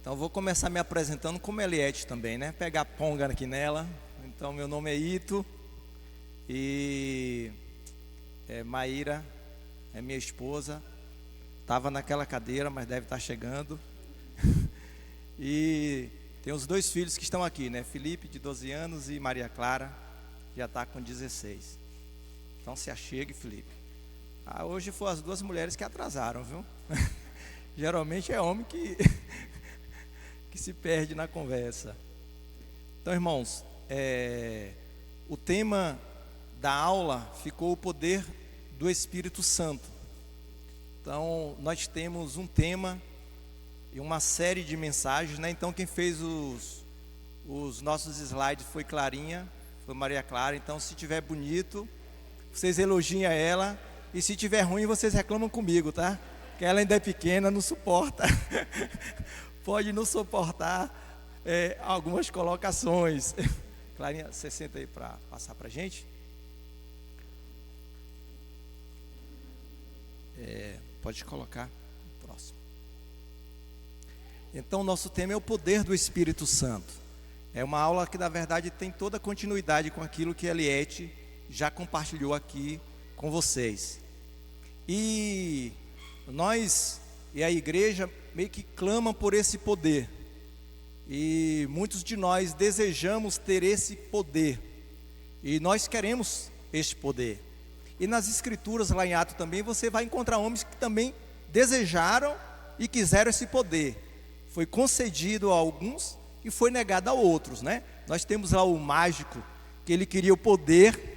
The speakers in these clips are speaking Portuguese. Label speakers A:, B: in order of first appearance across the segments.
A: Então vou começar me apresentando como Eliette também, né? Pegar ponga aqui nela. Então meu nome é Ito e Maíra é minha esposa. Estava naquela cadeira, mas deve estar chegando. E tem os dois filhos que estão aqui, né? Felipe, de 12 anos, e Maria Clara, já está com 16. Então se achegue, Felipe. Hoje foram as duas mulheres que atrasaram, viu? Geralmente é homem que se perde na conversa. Então, irmãos, o tema da aula ficou o poder do Espírito Santo. Então, nós temos um tema e uma série de mensagens, né? Então, quem fez os nossos slides foi Clarinha, foi Maria Clara. Então, se tiver bonito, vocês elogiem a ela. E se tiver ruim, vocês reclamam comigo, tá? Que ela ainda é pequena, não suporta. Pode não suportar algumas colocações. Clarinha, você senta aí para passar para a gente. Pode colocar o próximo. Então, nosso tema é o poder do Espírito Santo. É uma aula que, na verdade, tem toda a continuidade com aquilo que a Eliette já compartilhou aqui com vocês. E nós e a igreja meio que clamam por esse poder. E muitos de nós desejamos ter esse poder. E nós queremos este poder. E nas escrituras, lá em Atos também, você vai encontrar homens que também desejaram e quiseram esse poder. Foi concedido a alguns e foi negado a outros, né? Nós temos lá o mágico, que ele queria o poder.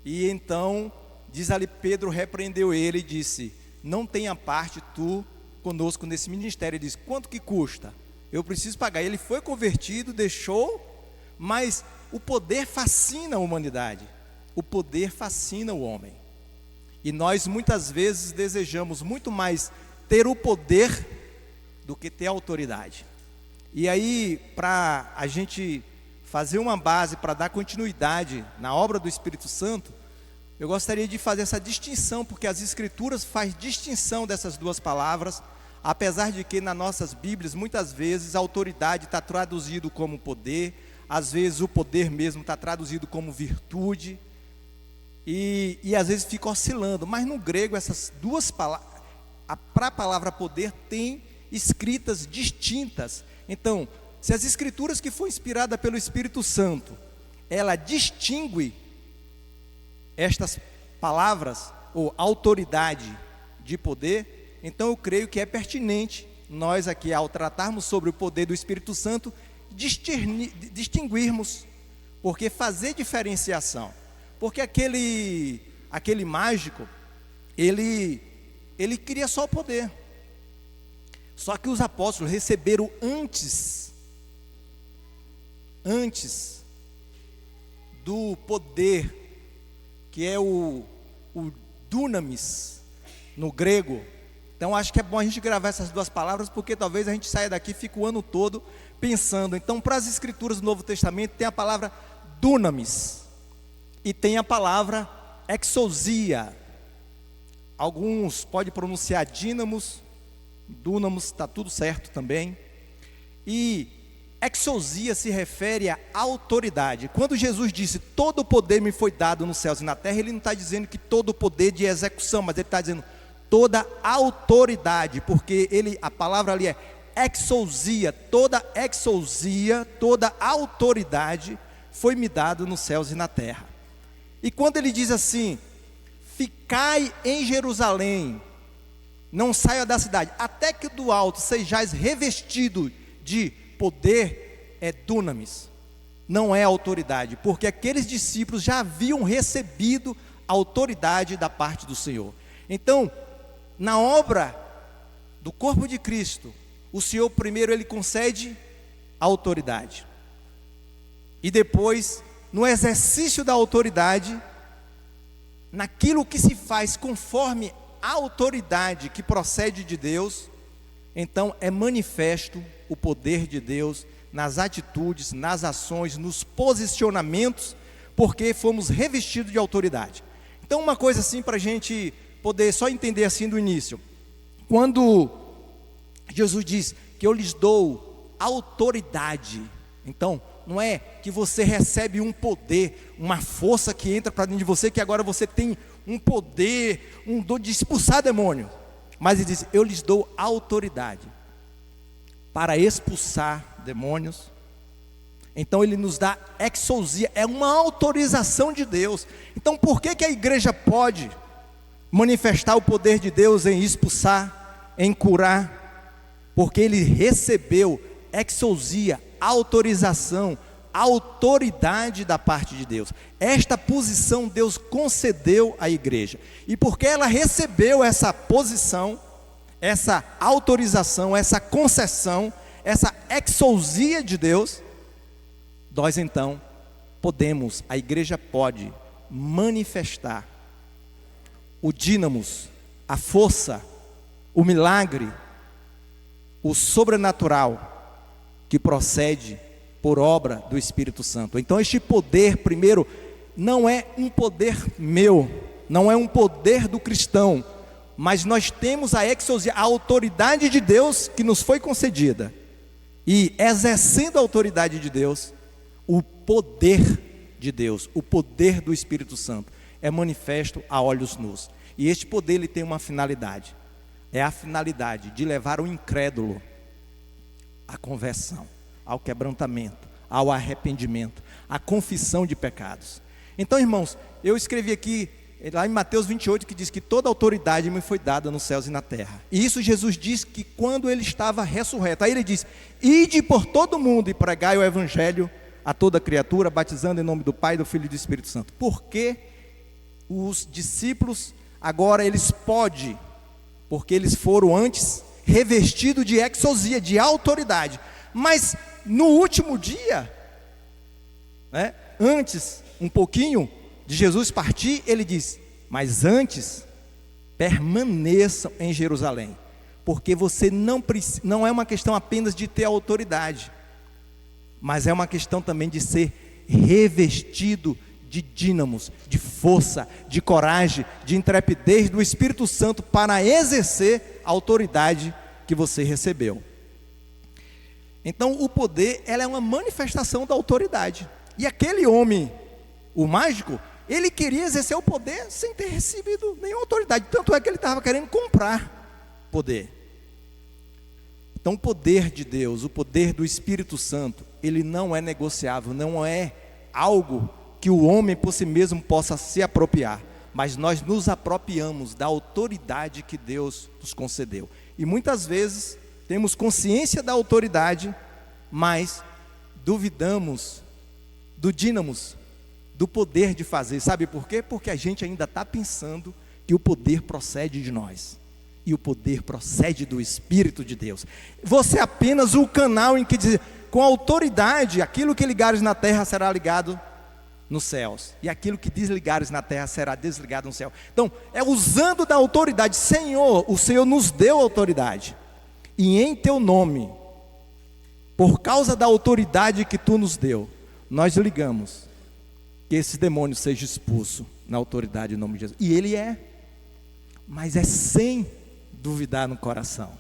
A: E então, diz ali, Pedro repreendeu ele e disse: não tenha parte tu conosco nesse ministério. Ele disse: quanto que custa? Eu preciso pagar. Ele foi convertido, deixou, mas o poder fascina a humanidade. O poder fascina o homem. E nós muitas vezes desejamos muito mais ter o poder do que ter autoridade. E aí, para a gente fazer uma base, para dar continuidade na obra do Espírito Santo, eu gostaria de fazer essa distinção, porque as Escrituras fazem distinção dessas duas palavras, apesar de que nas nossas Bíblias, muitas vezes, a autoridade está traduzido como poder, às vezes o poder mesmo está traduzido como virtude, e às vezes fica oscilando, mas no grego essas duas palavras, para a palavra poder, tem escritas distintas. Então, se as Escrituras que foi inspirada pelo Espírito Santo, ela distingue estas palavras, ou autoridade de poder, então eu creio que é pertinente nós aqui, ao tratarmos sobre o poder do Espírito Santo, distinguirmos, porque fazer diferenciação, porque aquele mágico, ele queria só o poder, só que os apóstolos receberam antes do poder, que é o dunamis no grego. Então acho que é bom a gente gravar essas duas palavras, porque talvez a gente saia daqui e fique o ano todo pensando. Então, para as escrituras do Novo Testamento tem a palavra dunamis e tem a palavra exousia. Alguns podem pronunciar dínamos, dunamos, está tudo certo também. E exousia se refere à autoridade. Quando Jesus disse: todo o poder me foi dado nos céus e na terra, ele não está dizendo que todo o poder de execução, mas ele está dizendo toda autoridade, porque a palavra ali é exousia, toda autoridade foi me dada nos céus e na terra. E quando ele diz assim: ficai em Jerusalém, não saia da cidade, até que do alto sejais revestido de poder, é dunamis, não é autoridade, porque aqueles discípulos já haviam recebido a autoridade da parte do Senhor. Então, na obra do corpo de Cristo, o Senhor primeiro ele concede a autoridade, e depois, no exercício da autoridade, naquilo que se faz conforme a autoridade que procede de Deus, então é manifesto o poder de Deus nas atitudes, nas ações, nos posicionamentos, porque fomos revestidos de autoridade. Então, uma coisa assim para a gente poder só entender assim do início: quando Jesus diz que eu lhes dou autoridade. Então, não é que você recebe um poder, uma força que entra para dentro de você, que agora você tem um poder, um dom de expulsar demônio. Mas ele diz, eu lhes dou autoridade para expulsar demônios. Então ele nos dá exousia, é uma autorização de Deus. Então por que a igreja pode manifestar o poder de Deus em expulsar, em curar? Porque ele recebeu exousia, autorização, autoridade da parte de Deus. Esta posição Deus concedeu à igreja. E porque ela recebeu essa posição, essa autorização, essa concessão, essa exousia de Deus, nós então podemos, a igreja pode manifestar o dínamos, a força, o milagre, o sobrenatural que procede por obra do Espírito Santo. Então este poder, primeiro, não é um poder meu, não é um poder do cristão, mas nós temos a exousia, a autoridade de Deus que nos foi concedida. E exercendo a autoridade de Deus, o poder de Deus, o poder do Espírito Santo é manifesto a olhos nus. E este poder ele tem uma finalidade. É a finalidade de levar o incrédulo à conversão, ao quebrantamento, ao arrependimento, à confissão de pecados. Então, irmãos, eu escrevi aqui, lá em Mateus 28, que diz que toda autoridade me foi dada nos céus e na terra. E isso Jesus disse que quando ele estava ressurreto. Aí ele diz, ide por todo mundo e pregai o evangelho a toda criatura, batizando em nome do Pai, do Filho e do Espírito Santo. Porque os discípulos, agora eles podem, porque eles foram antes revestidos de exousia, de autoridade. Mas no último dia, antes, um pouquinho de Jesus partir, ele diz, mas antes, permaneçam em Jerusalém, porque você não é uma questão apenas de ter autoridade, mas é uma questão também de ser revestido de dínamos, de força, de coragem, de intrepidez do Espírito Santo para exercer a autoridade que você recebeu. Então o poder, ela é uma manifestação da autoridade. E aquele homem, o mágico, ele queria exercer o poder sem ter recebido nenhuma autoridade. Tanto é que ele estava querendo comprar poder. Então o poder de Deus, o poder do Espírito Santo, ele não é negociável, não é algo que o homem por si mesmo possa se apropriar. Mas nós nos apropriamos da autoridade que Deus nos concedeu. E muitas vezes temos consciência da autoridade, mas duvidamos do dínamos, do poder de fazer. Sabe por quê? Porque a gente ainda está pensando que o poder procede de nós. E o poder procede do Espírito de Deus. Você é apenas o canal em que diz, com autoridade, aquilo que ligares na terra será ligado nos céus, e aquilo que desligares na terra será desligado no céu. Então, é usando da autoridade. Senhor, o Senhor nos deu autoridade, e em teu nome, por causa da autoridade que tu nos deu, nós ligamos que esse demônio seja expulso na autoridade em nome de Jesus. E ele é, mas é sem duvidar no coração.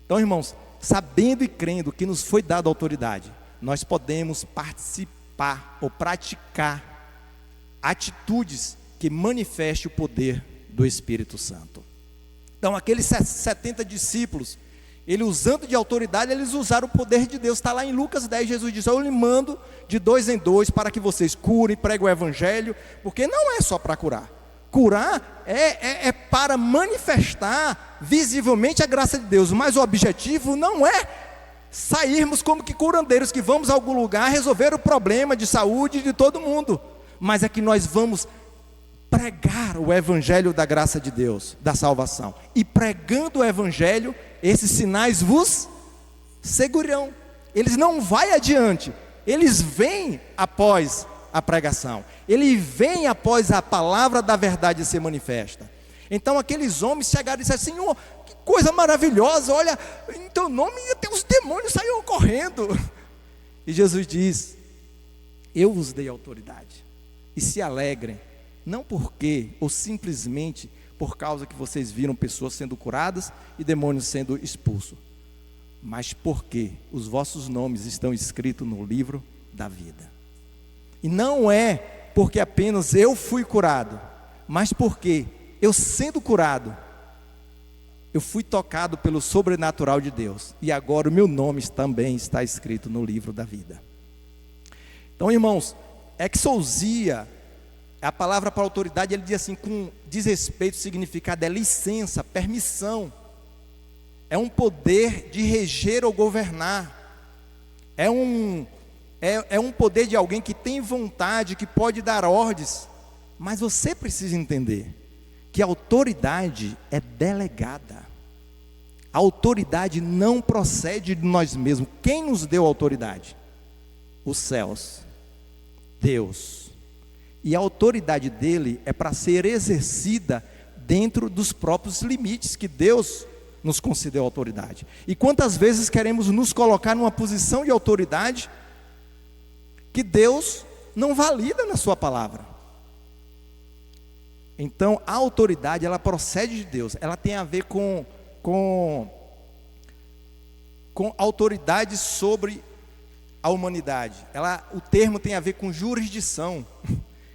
A: Então, irmãos, sabendo e crendo que nos foi dada autoridade, nós podemos participar ou praticar atitudes que manifestem o poder do Espírito Santo. Então aqueles 70 discípulos, ele usando de autoridade, eles usaram o poder de Deus. Está lá em Lucas 10, Jesus diz, eu lhe mando de 2 em 2 para que vocês curem, preguem o evangelho, porque não é só para curar. Curar é para manifestar visivelmente a graça de Deus, mas o objetivo não é sairmos como que curandeiros, que vamos a algum lugar resolver o problema de saúde de todo mundo, mas é que nós vamos pregar o evangelho da graça de Deus, da salvação, e pregando o evangelho, esses sinais vos seguirão. Eles não vão adiante, eles vêm após a pregação, ele vem após a palavra da verdade ser manifesta. Então aqueles homens chegaram e disseram, Senhor, que coisa maravilhosa, olha, em teu nome até os demônios saíram correndo. E Jesus diz, eu vos dei autoridade, e se alegrem, não porque, ou simplesmente por causa que vocês viram pessoas sendo curadas e demônios sendo expulsos, mas porque os vossos nomes estão escritos no livro da vida. E não é porque apenas eu fui curado, mas porque eu, sendo curado, eu fui tocado pelo sobrenatural de Deus, e agora o meu nome também está escrito no livro da vida. Então, irmãos, exousia, a palavra para autoridade, ele diz assim, com desrespeito, o significado é licença, permissão, é um poder de reger ou governar, é um poder de alguém que tem vontade, que pode dar ordens. Mas você precisa entender que a autoridade é delegada. A autoridade não procede de nós mesmos. Quem nos deu a autoridade? Os céus, Deus. E a autoridade dele é para ser exercida dentro dos próprios limites que Deus nos concedeu autoridade. E quantas vezes queremos nos colocar numa posição de autoridade que Deus não valida na sua palavra. Então, a autoridade, ela procede de Deus. Ela tem a ver com autoridade sobre a humanidade. O termo tem a ver com jurisdição.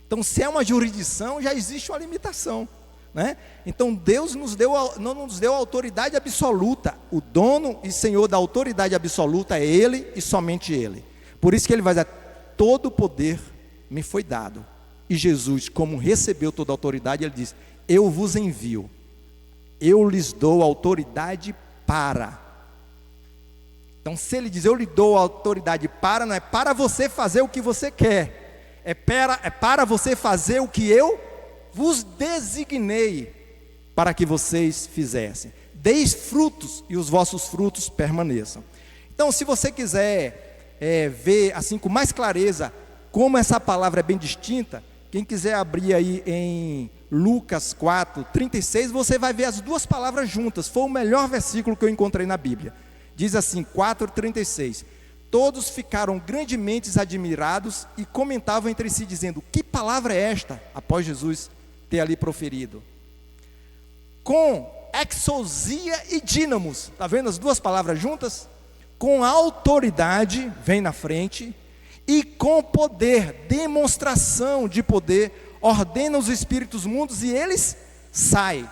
A: Então, se é uma jurisdição, já existe uma limitação, né? Então, Deus não nos deu autoridade absoluta. O dono e senhor da autoridade absoluta é Ele e somente Ele. Por isso que Ele vai dizer, todo o poder me foi dado. E Jesus, como recebeu toda a autoridade, Ele diz, eu vos envio, eu lhes dou autoridade para. Então, se Ele diz, eu lhe dou autoridade para, não é para você fazer o que você quer, é para você fazer o que eu vos designei para que vocês fizessem. Deis frutos e os vossos frutos permaneçam. Então, se você quiser ver assim com mais clareza como essa palavra é bem distinta, quem quiser abrir aí em Lucas 4:36, você vai ver as duas palavras juntas. Foi o melhor versículo que eu encontrei na Bíblia. Diz assim, 4:36, todos ficaram grandemente admirados e comentavam entre si, dizendo, que palavra é esta? Após Jesus ter ali proferido. Com exousia e dínamos, está vendo as duas palavras juntas? Com autoridade, vem na frente, e com poder, demonstração de poder, ordena os espíritos mundos e eles saem.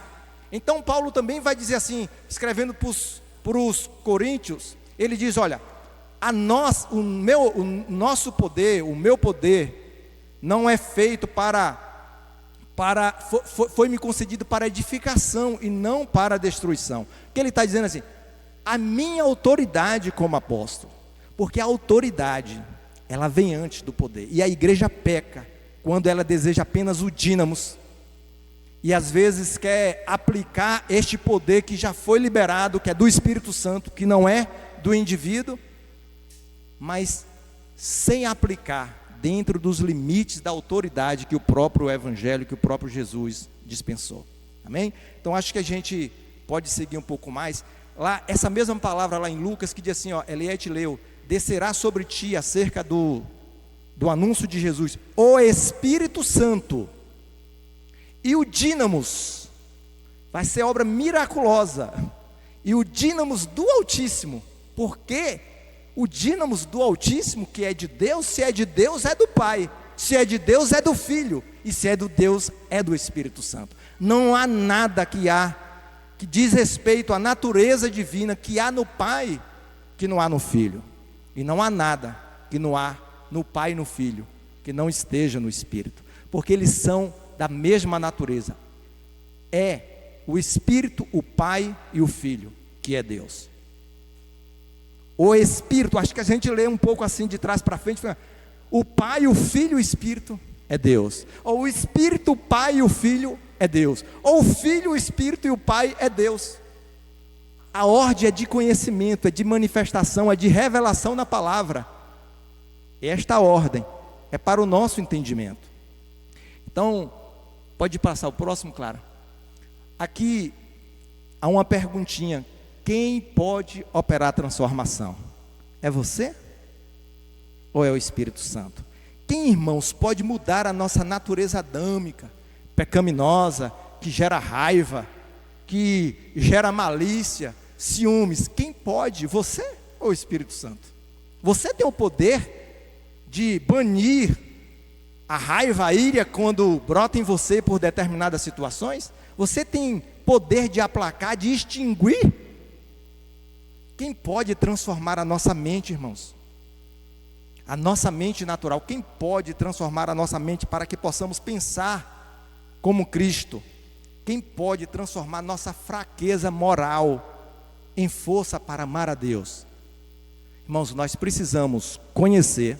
A: Então Paulo também vai dizer assim, escrevendo para os coríntios, ele diz, olha, o nosso poder, o meu poder, não é feito foi-me concedido para edificação e não para destruição. Que ele está dizendo assim, a minha autoridade como apóstolo, porque a autoridade, ela vem antes do poder, e a igreja peca quando ela deseja apenas o dínamos, e às vezes quer aplicar este poder que já foi liberado, que é do Espírito Santo, que não é do indivíduo, mas sem aplicar dentro dos limites da autoridade que o próprio Evangelho, que o próprio Jesus dispensou. Amém? Então acho que a gente pode seguir um pouco mais. Lá, essa mesma palavra lá em Lucas, que diz assim, Eliete leu, descerá sobre ti acerca do anúncio de Jesus, o Espírito Santo, e o dínamos, vai ser obra miraculosa, e o dínamos do Altíssimo, porque o dínamos do Altíssimo, que é de Deus, se é de Deus é do Pai, se é de Deus é do Filho, e se é do Deus é do Espírito Santo. Não há nada que diz respeito à natureza divina que há no Pai, que não há no Filho, e não há nada que não há no Pai e no Filho, que não esteja no Espírito, porque eles são da mesma natureza, é o Espírito, o Pai e o Filho, que é Deus. O Espírito, acho que a gente lê um pouco assim de trás para frente, o Pai, o Filho e o Espírito é Deus, ou o Espírito, o Pai e o Filho é Deus, ou o Filho, o Espírito e o Pai é Deus. A ordem é de conhecimento, é de manifestação, é de revelação na palavra. Esta ordem é para o nosso entendimento. Então, pode passar o próximo, Clara. Aqui há uma perguntinha, quem pode operar a transformação? É você? Ou é o Espírito Santo? Quem, irmãos, pode mudar a nossa natureza adâmica, pecaminosa, que gera raiva, que gera malícia, ciúmes, quem pode? Você ou o Espírito Santo? Você tem o poder de banir a raiva, a ira quando brota em você por determinadas situações? Você tem poder de aplacar, de extinguir? Quem pode transformar a nossa mente, irmãos? A nossa mente natural, quem pode transformar a nossa mente para que possamos pensar como Cristo? Quem pode transformar nossa fraqueza moral em força para amar a Deus? Irmãos, nós precisamos conhecer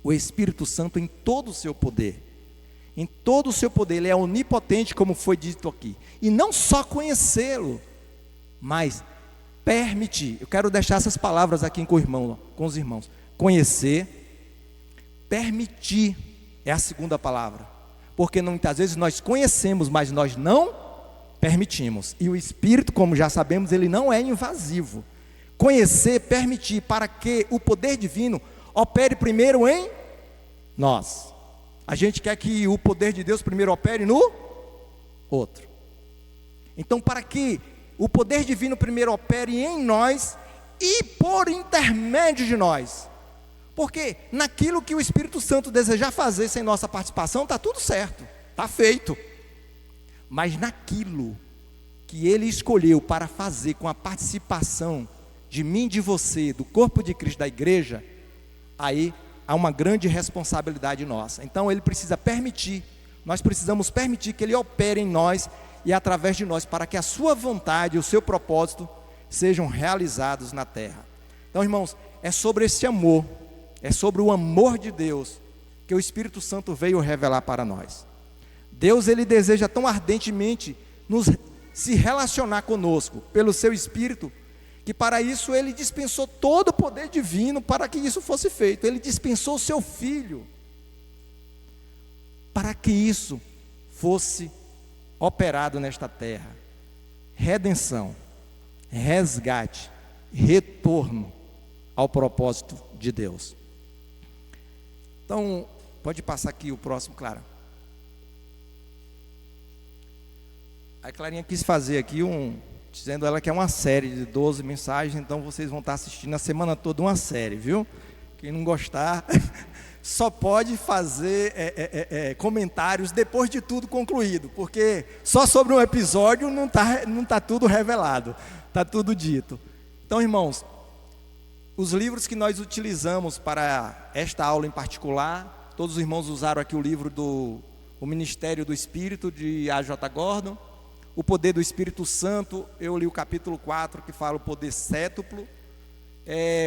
A: o Espírito Santo em todo o seu poder. Em todo o seu poder, ele é onipotente, como foi dito aqui. E não só conhecê-lo, mas permitir. Eu quero deixar essas palavras aqui com os irmãos. Conhecer, permitir é a segunda palavra. Porque muitas vezes nós conhecemos, mas nós não permitimos. E o Espírito, como já sabemos, ele não é invasivo. Conhecer, permitir, para que o poder divino opere primeiro em nós. A gente quer que o poder de Deus primeiro opere no outro. Então, para que o poder divino primeiro opere em nós e por intermédio de nós. Porque naquilo que o Espírito Santo desejar fazer sem nossa participação, está tudo certo, está feito. Mas naquilo que Ele escolheu para fazer com a participação de mim, de você, do corpo de Cristo, da igreja, aí há uma grande responsabilidade nossa. Então Ele precisa permitir, nós precisamos permitir que Ele opere em nós e através de nós, para que a sua vontade, o seu propósito sejam realizados na terra. Então, irmãos, é sobre esse amor, é sobre o amor de Deus que o Espírito Santo veio revelar para nós. Deus, ele deseja tão ardentemente se relacionar conosco pelo seu Espírito, que para isso ele dispensou todo o poder divino para que isso fosse feito. Ele dispensou o seu Filho para que isso fosse operado nesta terra. Redenção, resgate, retorno ao propósito de Deus. Então, pode passar aqui o próximo, Clara. A Clarinha quis fazer aqui dizendo ela que é uma série de 12 mensagens, então vocês vão estar assistindo a semana toda uma série, viu? Quem não gostar, só pode fazer comentários depois de tudo concluído, porque só sobre um episódio não tá tudo revelado, está tudo dito. Então, irmãos, os livros que nós utilizamos para esta aula em particular, todos os irmãos usaram aqui o livro O Ministério do Espírito, de A.J. Gordon. O Poder do Espírito Santo, eu li o capítulo 4, que fala o poder cétuplo.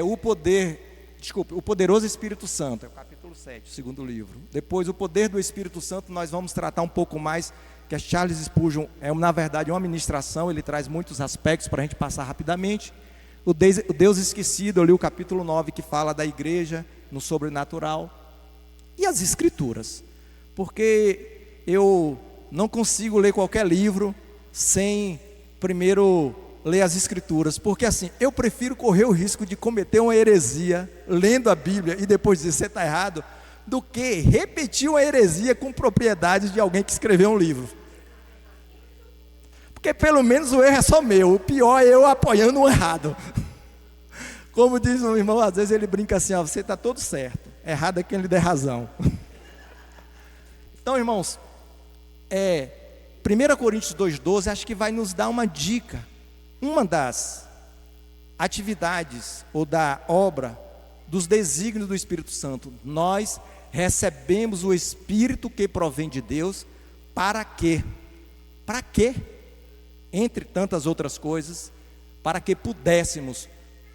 A: O Poderoso Espírito Santo, é o capítulo 7, o segundo livro. Depois, o Poder do Espírito Santo, nós vamos tratar um pouco mais, que a Charles Spurgeon na verdade, uma ministração, ele traz muitos aspectos para a gente passar rapidamente. O Deus Esquecido, eu li o capítulo 9, que fala da igreja no sobrenatural. E as Escrituras, porque eu não consigo ler qualquer livro sem primeiro ler as Escrituras, porque assim, eu prefiro correr o risco de cometer uma heresia lendo a Bíblia e depois dizer você está errado, do que repetir uma heresia com propriedade de alguém que escreveu um livro. Porque pelo menos o erro é só meu, o pior é eu apoiando o errado. Como diz um irmão, às vezes ele brinca assim, você está todo certo, errado é quem lhe der razão. Então, irmãos, 1 Coríntios 2,12, acho que vai nos dar uma dica. Uma das atividades ou da obra dos desígnios do Espírito Santo, nós recebemos o Espírito que provém de Deus, para quê? Para quê? Entre tantas outras coisas, para que pudéssemos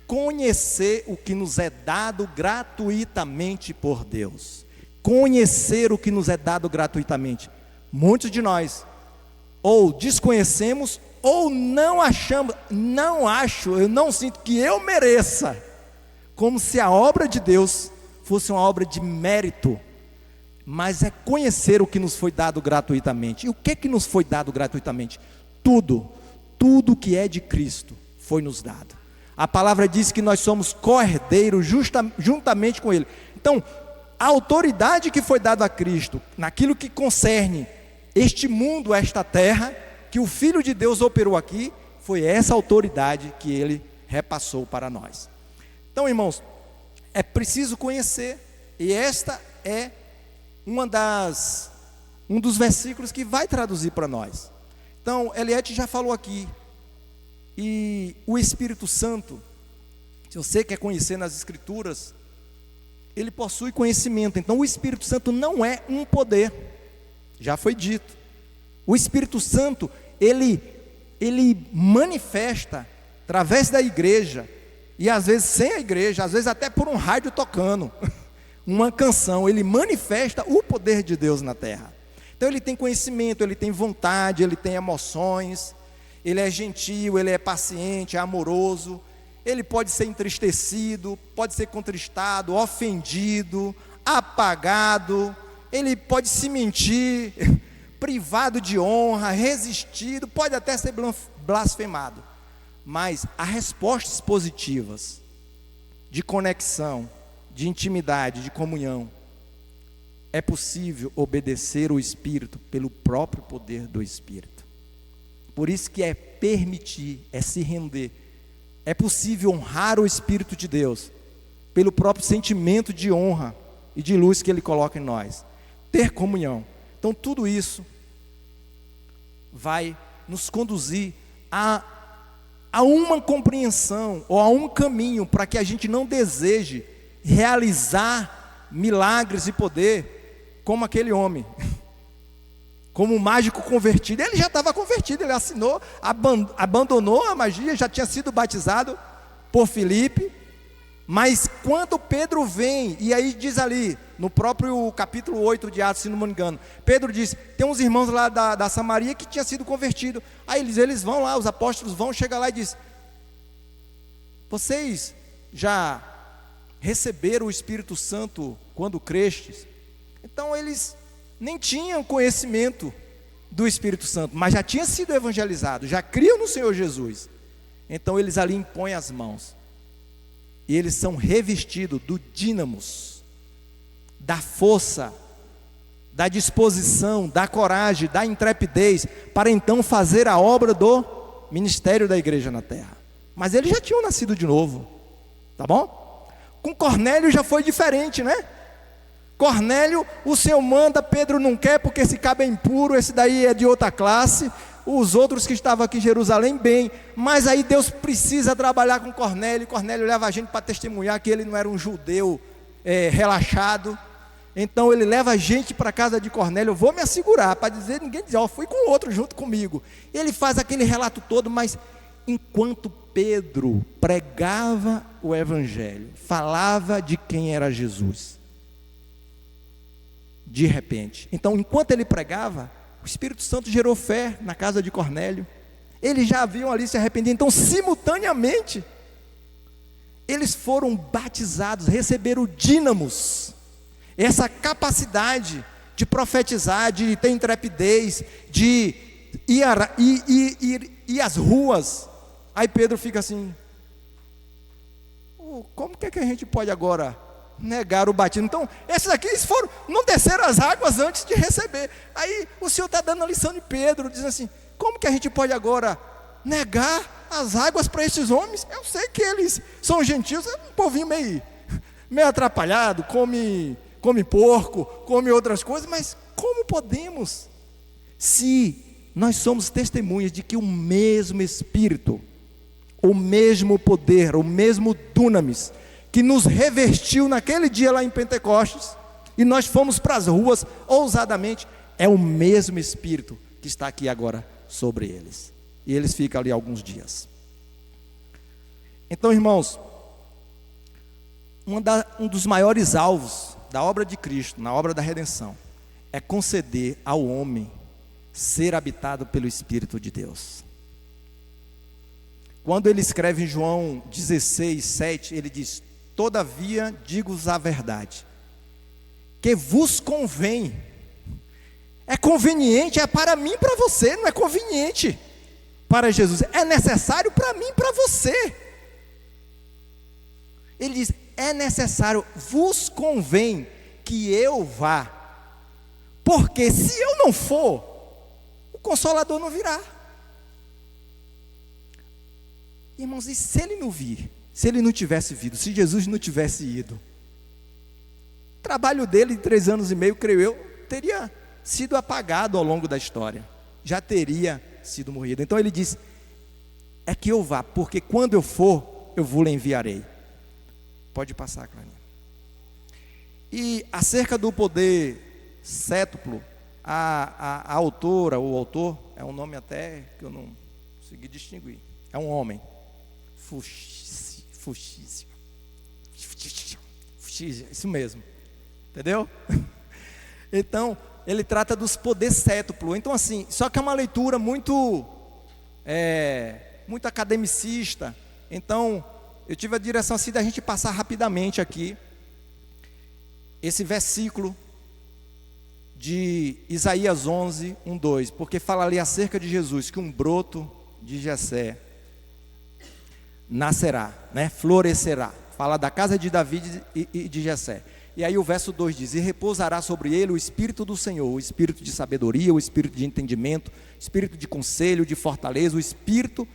A: conhecer o que nos é dado gratuitamente por Deus. Conhecer o que nos é dado gratuitamente. Muitos de nós ou desconhecemos ou não achamos, eu não sinto que eu mereça, como se a obra de Deus fosse uma obra de mérito, mas é conhecer o que nos foi dado gratuitamente. E o que nos foi dado gratuitamente? Tudo que é de Cristo foi nos dado. A palavra diz que nós somos co-herdeiros juntamente com Ele. Então, a autoridade que foi dada a Cristo, naquilo que concerne este mundo, esta terra, que o Filho de Deus operou aqui, foi essa autoridade que ele repassou para nós. Então, irmãos, é preciso conhecer, e esta é um dos versículos que vai traduzir para nós. Então, Eliette já falou aqui, e o Espírito Santo, se você quer conhecer nas Escrituras, ele possui conhecimento. Então, o Espírito Santo não é um poder, já foi dito. O Espírito Santo, ele manifesta através da igreja, e às vezes sem a igreja, às vezes até por um rádio tocando uma canção, ele manifesta o poder de Deus na terra. Então ele tem conhecimento, ele tem vontade, ele tem emoções, ele é gentil, ele é paciente, é amoroso, ele pode ser entristecido, pode ser contristado, ofendido, apagado, ele pode se mentir, privado de honra, resistido, pode até ser blasfemado. Mas há respostas positivas, de conexão, de intimidade, de comunhão. É possível obedecer o Espírito pelo próprio poder do Espírito. Por isso que é permitir, é se render. É possível honrar o Espírito de Deus pelo próprio sentimento de honra e de luz que Ele coloca em nós. Ter comunhão. Então tudo isso vai nos conduzir a uma compreensão ou a um caminho para que a gente não deseje realizar milagres e poder como aquele homem, como um mágico convertido. Ele já estava convertido, ele assinou, abandonou a magia, já tinha sido batizado por Filipe. Mas quando Pedro vem, e aí diz ali, no próprio capítulo 8 de Atos, se não me engano, Pedro diz, tem uns irmãos lá da Samaria que tinham sido convertidos. Aí eles vão lá, os apóstolos vão, chega lá e diz, vocês já receberam o Espírito Santo quando crestes? Então eles nem tinham conhecimento do Espírito Santo, mas já tinham sido evangelizados, já criam no Senhor Jesus. Então eles ali impõem as mãos. E eles são revestidos do dínamos, da força, da disposição, da coragem, da intrepidez, para então fazer a obra do ministério da igreja na terra. Mas eles já tinham nascido de novo, tá bom? Com Cornélio já foi diferente, né? Cornélio, o Senhor manda, Pedro não quer, porque esse cabo é impuro, esse daí é de outra classe. Os outros que estavam aqui em Jerusalém, bem, mas aí Deus precisa trabalhar com Cornélio. Cornélio leva a gente para testemunhar que ele não era um judeu relaxado. Então ele leva a gente para a casa de Cornélio. Eu vou me assegurar, para dizer, ninguém diz, fui com outro junto comigo. Ele faz aquele relato todo, mas enquanto Pedro pregava o evangelho, falava de quem era Jesus, de repente, então enquanto ele pregava, o Espírito Santo gerou fé na casa de Cornélio. Eles já haviam ali se arrependido. Então simultaneamente eles foram batizados, receberam o dínamos, essa capacidade de profetizar, de ter intrepidez, de ir às ruas. Aí Pedro fica assim, como que a gente pode agora negar o batismo? Então, esses aqui, eles não desceram as águas antes de receber. Aí o Senhor está dando a lição de Pedro, dizendo assim, como que a gente pode agora negar as águas para esses homens? Eu sei que eles são gentios, é um povinho meio atrapalhado, come porco, come outras coisas, mas como podemos, se nós somos testemunhas de que o mesmo Espírito, o mesmo poder, o mesmo dunamis, que nos revestiu naquele dia lá em Pentecostes, e nós fomos para as ruas ousadamente, é o mesmo Espírito que está aqui agora sobre eles, e eles ficam ali alguns dias. Então, irmãos, um dos maiores alvos da obra de Cristo, na obra da redenção, é conceder ao homem ser habitado pelo Espírito de Deus. Quando ele escreve em João 16, 7, ele diz, todavia digo-vos a verdade, que vos convém, é conveniente, é para mim e para você, não é conveniente para Jesus, é necessário para mim e para você. Ele diz, é necessário, vos convém que eu vá, porque se eu não for, o Consolador não virá. Irmãos, e se ele não vir? Se ele não tivesse vindo? Se Jesus não tivesse ido? O trabalho dele, de 3 anos e meio, creio eu, teria sido apagado ao longo da história. Já teria sido morrido. Então ele diz, é que eu vá, porque quando eu for, eu vou lhe enviarei. Pode passar, Clarinha. E acerca do poder cétuplo, a autora, ou autor, é um nome até que eu não consegui distinguir. É um homem. Fuxício. Isso mesmo. Entendeu? Então, ele trata dos poderes cétuplo. Então, assim, só que é uma leitura muito academicista. Então, eu tive a direção assim da gente passar rapidamente aqui esse versículo de Isaías 11, 1, 2, porque fala ali acerca de Jesus, que um broto de Jessé nascerá, né? Florescerá. Fala da casa de Davi e de Jessé. E aí o verso 2 diz, e repousará sobre ele o Espírito do Senhor, o Espírito de sabedoria, o Espírito de entendimento, o Espírito de conselho, de fortaleza, o Espírito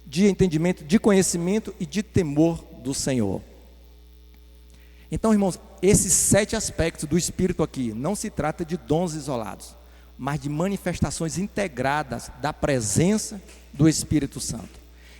A: de entendimento, de conhecimento e de temor do Senhor. Então, irmãos, esses 7 aspectos do Espírito aqui, não se trata de dons isolados, mas de manifestações integradas da presença do Espírito Santo.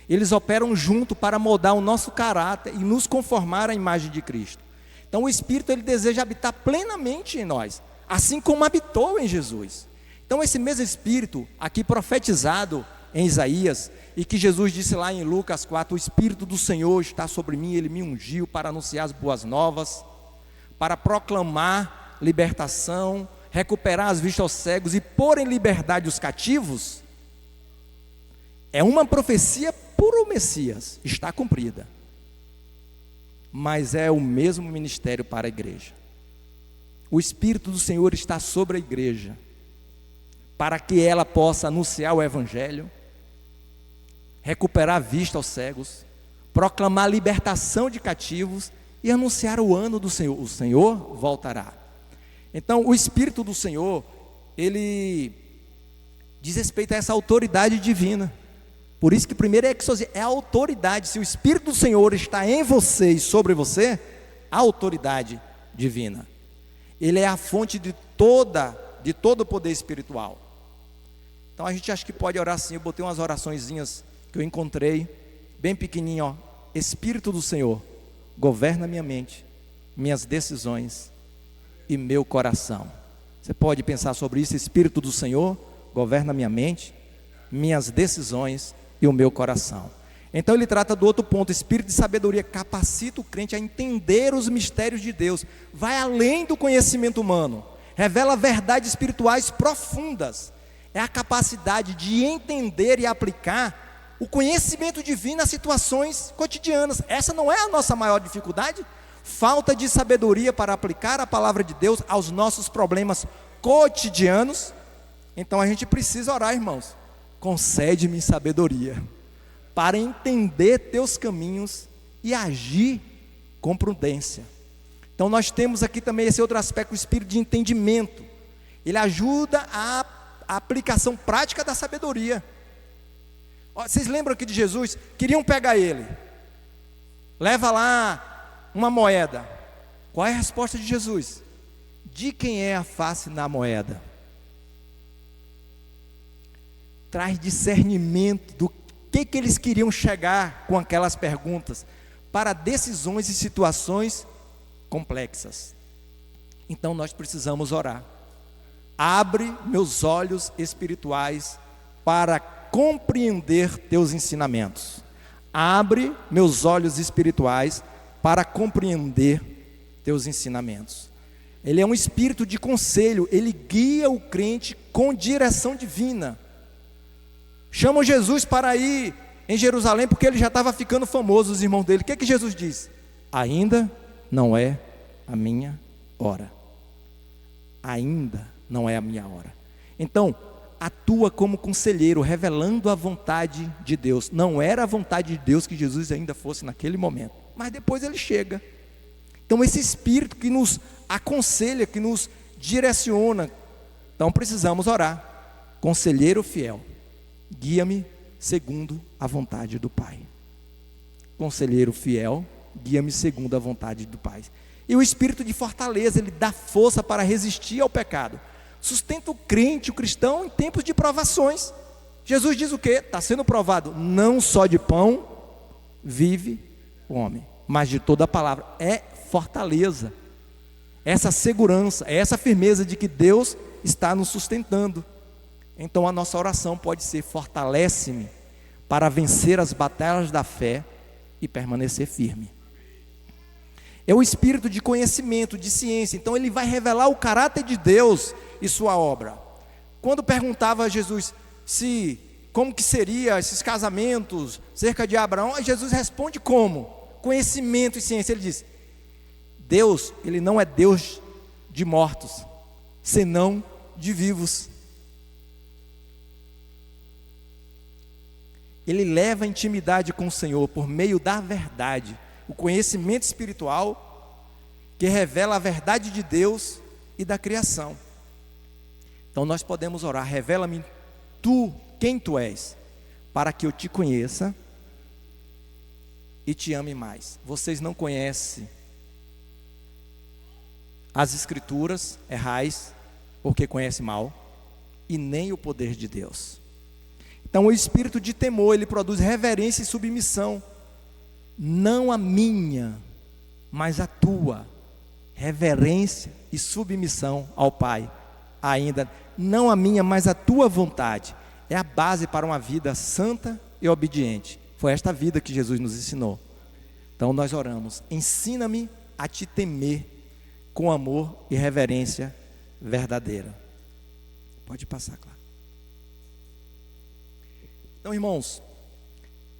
A: Eles operam junto para moldar o nosso caráter e nos conformar à imagem de Cristo. Então o Espírito, ele deseja habitar plenamente em nós, assim como habitou em Jesus. Então esse mesmo Espírito, aqui profetizado em Isaías, e que Jesus disse lá em Lucas 4, o Espírito do Senhor está sobre mim, Ele me ungiu para anunciar as boas novas, para proclamar libertação, recuperar as vistas aos cegos e pôr em liberdade os cativos, é uma profecia por o Messias, está cumprida. Mas é o mesmo ministério para a igreja. O Espírito do Senhor está sobre a igreja, para que ela possa anunciar o Evangelho, recuperar a vista aos cegos, proclamar a libertação de cativos e anunciar o ano do Senhor. O Senhor voltará. Então o Espírito do Senhor, ele diz respeito a essa autoridade divina. Por isso que primeiro é exousia, é a autoridade. Se o Espírito do Senhor está em você e sobre você, a autoridade divina. Ele é a fonte de todo o poder espiritual. Então a gente acha que pode orar assim. Eu botei umas oraçõezinhas que eu encontrei, bem pequenininho, ó. Espírito do Senhor, governa minha mente, minhas decisões e meu coração. Você pode pensar sobre isso. Espírito do Senhor, governa minha mente, minhas decisões e o meu coração. Então ele trata do outro ponto, Espírito de sabedoria, capacita o crente a entender os mistérios de Deus, vai além do conhecimento humano, revela verdades espirituais profundas, é a capacidade de entender e aplicar o conhecimento divino às situações cotidianas. Essa não é a nossa maior dificuldade? Falta de sabedoria para aplicar a palavra de Deus aos nossos problemas cotidianos? Então a gente precisa orar, irmãos. Concede-me sabedoria para entender teus caminhos e agir com prudência. Então nós temos aqui também esse outro aspecto, o Espírito de entendimento. Ele ajuda a aplicação prática da sabedoria. Vocês lembram aqui de Jesus? Queriam pegar ele. Leva lá uma moeda. Qual é a resposta de Jesus? De quem é a face na moeda? Traz discernimento do que eles queriam chegar com aquelas perguntas, para decisões e situações complexas. Então nós precisamos orar. Abre meus olhos espirituais para compreender teus ensinamentos. Abre meus olhos espirituais para compreender teus ensinamentos. Ele é um espírito de conselho, ele guia o crente com direção divina. Chamam Jesus para ir em Jerusalém, porque ele já estava ficando famoso, os irmãos dele. O que Jesus diz? Ainda não é a minha hora. Ainda não é a minha hora. Então, atua como conselheiro, revelando a vontade de Deus. Não era a vontade de Deus que Jesus ainda fosse naquele momento, mas depois ele chega. Então esse Espírito que nos aconselha, que nos direciona. Então precisamos orar. Conselheiro fiel, guia-me segundo a vontade do Pai. conselheiro fiel, guia-me segundo a vontade do Pai. E o espírito de fortaleza, ele dá força para resistir ao pecado. Sustenta o crente, o cristão, em tempos de provações. Jesus diz o quê? Está sendo provado, não só de pão vive o homem, mas de toda a palavra. É fortaleza, essa segurança, é essa firmeza de que Deus está nos sustentando. Então a nossa oração pode ser: fortalece-me para vencer as batalhas da fé e permanecer firme. É o espírito de conhecimento, de ciência. Então ele vai revelar o caráter de Deus e sua obra. Quando perguntava a Jesus como que seria esses casamentos cerca de Abraão, Jesus responde como? Conhecimento e ciência. Ele diz: Deus, ele não é Deus de mortos, senão de vivos. Ele leva a intimidade com o Senhor por meio da verdade, o conhecimento espiritual que revela a verdade de Deus e da criação. Então nós podemos orar: revela-me tu, quem tu és, para que eu te conheça e te ame mais. Vocês não conhecem as Escrituras, errais, porque conhecem mal, e nem o poder de Deus. Então o espírito de temor, ele produz reverência e submissão. Não a minha, mas a tua. Reverência e submissão ao Pai. Ainda, não a minha, mas a tua vontade. É a base para uma vida santa e obediente. Foi esta vida que Jesus nos ensinou. Então nós oramos: ensina-me a te temer com amor e reverência verdadeira. Pode passar, claro. Então, irmãos,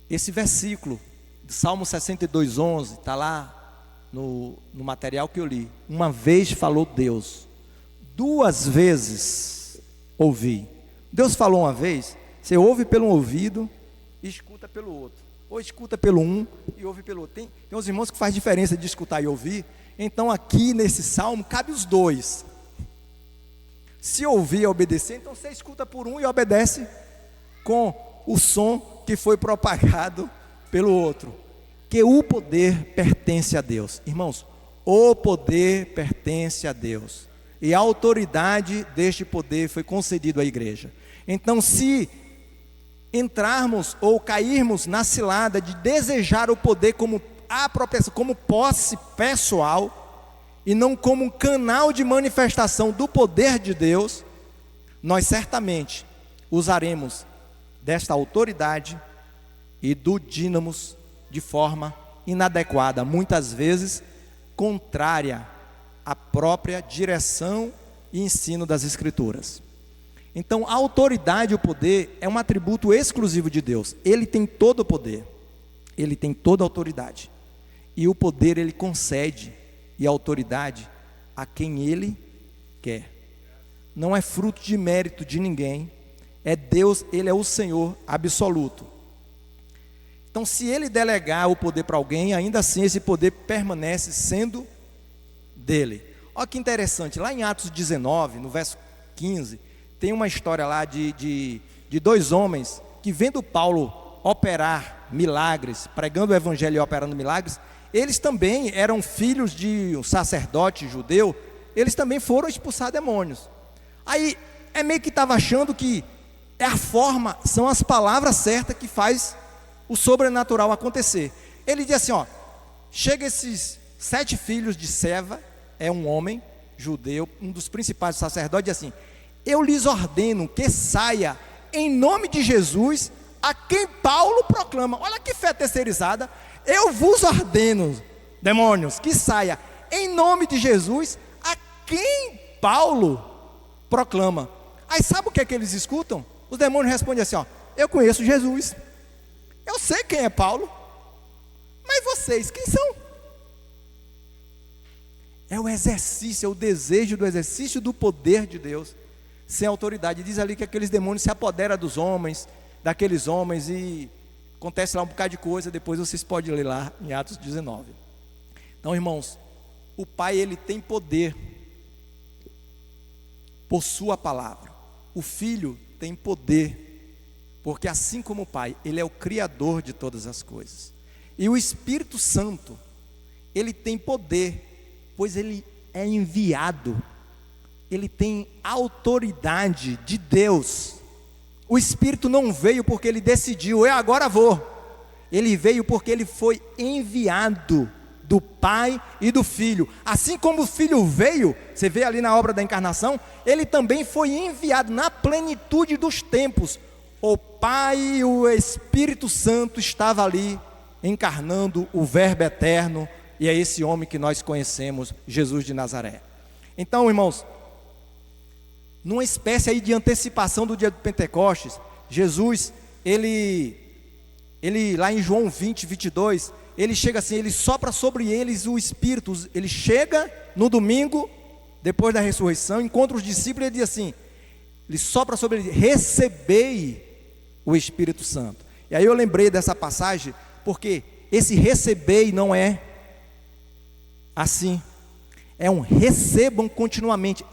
A: esse versículo de Salmo 62:11 está lá no material que eu li. Uma vez falou Deus, duas vezes ouvi. Deus falou uma vez, você ouve pelo ouvido e escuta pelo outro, ou escuta pelo um e ouve pelo outro. Tem uns irmãos que faz diferença de escutar e ouvir. Então aqui nesse salmo cabe os dois. Se ouvir e obedecer, então você escuta por um e obedece com o som que foi propagado pelo outro. Que o poder pertence a Deus. Irmãos, o poder pertence a Deus, e a autoridade deste poder foi concedido à igreja. Então, se entrarmos ou cairmos na cilada de desejar o poder como apropriação, como posse pessoal, e não como um canal de manifestação do poder de Deus, nós certamente usaremos desta autoridade e do dínamos de forma inadequada, muitas vezes contrária à própria direção e ensino das Escrituras. Então a autoridade e o poder é um atributo exclusivo de Deus. Ele tem todo o poder, ele tem toda a autoridade, e o poder ele concede, e a autoridade a quem ele quer. Não é fruto de mérito de ninguém, é Deus, ele é o Senhor absoluto. Então, se ele delegar o poder para alguém, ainda assim esse poder permanece sendo dele. Olha que interessante, lá em Atos 19, no verso 15, tem uma história lá de dois homens que, vendo Paulo operar milagres, pregando o evangelho e operando milagres, eles também eram filhos de um sacerdote judeu, eles também foram expulsar demônios. Aí, é meio que estava achando que é a forma, são as palavras certas que faz o sobrenatural acontecer. Ele diz assim, chega esses 7 filhos de Seva, é um homem judeu, um dos principais sacerdotes, diz assim: eu lhes ordeno que saia em nome de Jesus a quem Paulo proclama. Olha que fé terceirizada. Eu vos ordeno, demônios, que saia em nome de Jesus a quem Paulo proclama. Aí sabe o que é que eles escutam? Os demônios respondem assim, eu conheço Jesus, eu sei quem é Paulo, mas vocês quem são? É o exercício, é o desejo do exercício do poder de Deus, sem autoridade. Diz ali que aqueles demônios se apoderam dos homens, daqueles homens, e acontece lá um bocado de coisa. Depois vocês podem ler lá em Atos 19. Então, irmãos, o Pai, ele tem poder por sua palavra. O Filho tem poder, porque assim como o Pai, ele é o Criador de todas as coisas. E o Espírito Santo, ele tem poder, pois ele é enviado, ele tem autoridade de Deus. O Espírito não veio porque ele decidiu, eu agora vou. Ele veio porque ele foi enviado do Pai e do Filho. Assim como o Filho veio, você vê ali na obra da encarnação, ele também foi enviado na plenitude dos tempos. O Pai e o Espírito Santo estavam ali, encarnando o Verbo eterno, e é esse homem que nós conhecemos, Jesus de Nazaré. Então, irmãos, numa espécie aí de antecipação do dia do Pentecostes, Jesus, ele lá em João 20, 22, ele chega assim, ele sopra sobre eles o Espírito. Ele chega no domingo, depois da ressurreição, encontra os discípulos e ele diz assim, ele sopra sobre eles, recebei o Espírito Santo. E aí eu lembrei dessa passagem, porque esse recebei não é assim, é um recebam continuamente,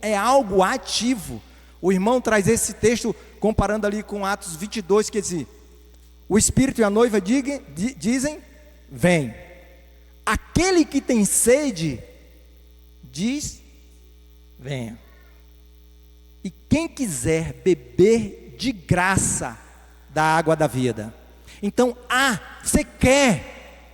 A: é algo ativo. O irmão traz esse texto comparando ali com Atos 22, que diz, o Espírito e a noiva dizem, vem. Aquele que tem sede, diz, venha. E quem quiser beber de graça da água da vida. Então, você quer.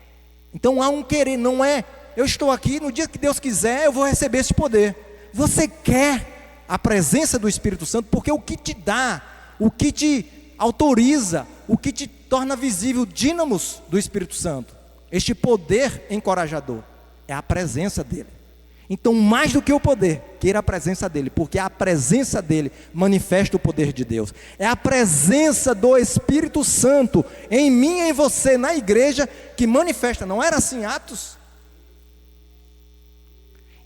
A: Então há um querer, não é, eu estou aqui, no dia que Deus quiser, eu vou receber esse poder. Você quer a presença do Espírito Santo, porque o que te dá, o que te autoriza, o que te torna visível, dínamos do Espírito Santo, este poder encorajador, é a presença dele. Então, mais do que o poder, queira a presença dele, porque a presença dele manifesta o poder de Deus. É a presença do Espírito Santo em mim e em você, na igreja, que manifesta. Não era assim Atos?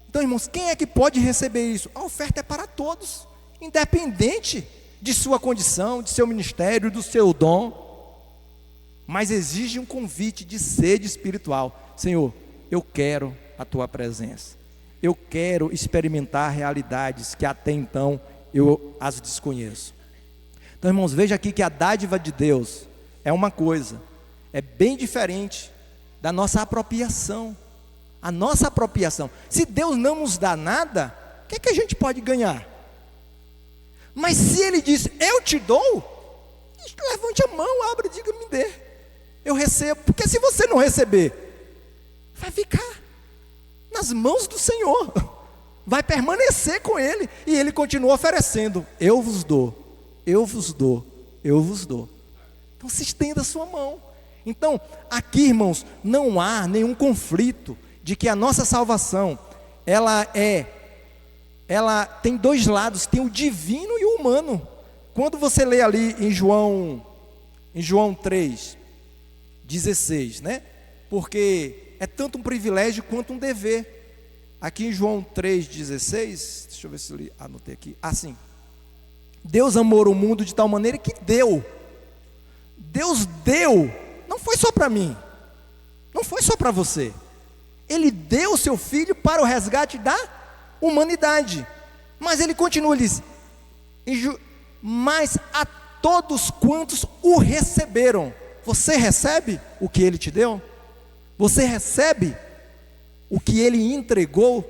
A: Então, irmãos, quem é que pode receber isso? A oferta é para todos, independente de sua condição, de seu ministério, do seu dom. Mas exige um convite de sede espiritual. Senhor, eu quero a tua presença. Eu quero experimentar realidades que até então eu as desconheço. Então, irmãos, veja aqui que a dádiva de Deus é uma coisa, é bem diferente da nossa apropriação. A nossa apropriação, se Deus não nos dá nada, o que é que a gente pode ganhar? Mas se Ele diz, eu te dou, levante a mão, abra e diga, me dê, eu recebo. Porque se você não receber, vai ficar nas mãos do Senhor, vai permanecer com Ele, e Ele continua oferecendo, eu vos dou, eu vos dou, eu vos dou. Então se estenda a sua mão. Então aqui, irmãos, não há nenhum conflito de que a nossa salvação, ela tem dois lados, tem o divino e o humano. Quando você lê ali em João 3:16, né? Porque é tanto um privilégio quanto um dever. Aqui em João 3:16, deixa eu ver se eu anotei aqui. Assim, Deus amou o mundo de tal maneira que deu. Deus deu, não foi só para mim, não foi só para você. Ele deu o seu Filho para o resgate da humanidade. Mas ele continua, ele diz, mas a todos quantos o receberam. Você recebe o que ele te deu? Você recebe o que ele entregou?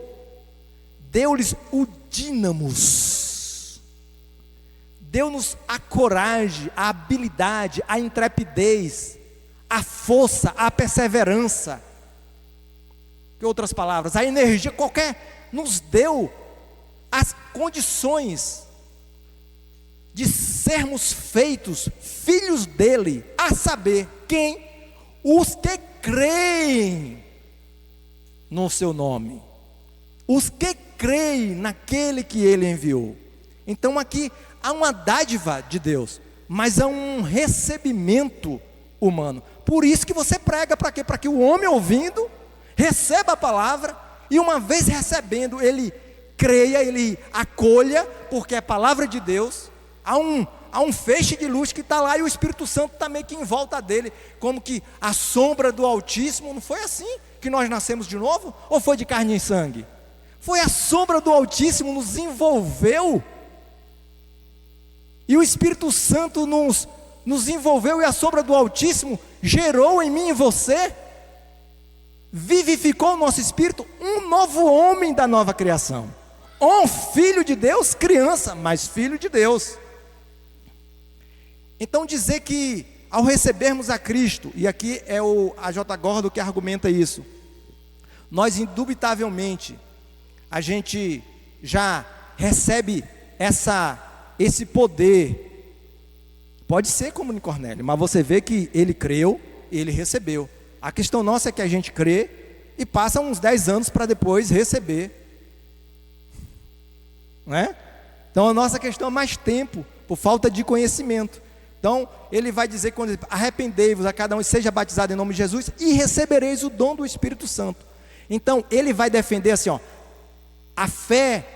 A: Deu-lhes o dínamos. Deu-nos a coragem, a habilidade, a intrepidez, a força, a perseverança. Que outras palavras, a energia qualquer, nos deu as condições de sermos feitos filhos dele, a saber, quem? Os que creem no seu nome, os que creem naquele que ele enviou. Então aqui há uma dádiva de Deus, mas há um recebimento humano. Por isso que você prega, para quê? Para que o homem ouvindo receba a palavra, e uma vez recebendo, ele creia, ele acolha, porque é a palavra de Deus. Há um feixe de luz que está lá, e o Espírito Santo está meio que em volta dele, como que a sombra do Altíssimo. Não foi assim que nós nascemos de novo? Ou foi de carne e sangue? Foi a sombra do Altíssimo nos envolveu, e o Espírito Santo nos nos envolveu e a sombra do Altíssimo gerou em mim e você, vivificou o nosso espírito, um novo homem da nova criação, um filho de Deus, criança, mas filho de Deus. Então dizer que ao recebermos a Cristo, e aqui é a J. Gordon que argumenta isso, nós indubitavelmente, a gente já recebe esse poder. Pode ser como em Cornélio, mas você vê que ele creu, ele recebeu. A questão nossa é que a gente crê e passa uns 10 anos para depois receber, não é? Então a nossa questão é mais tempo, por falta de conhecimento. Então ele vai dizer, quando arrependei-vos a cada um e seja batizado em nome de Jesus e recebereis o dom do Espírito Santo. Então ele vai defender assim, a fé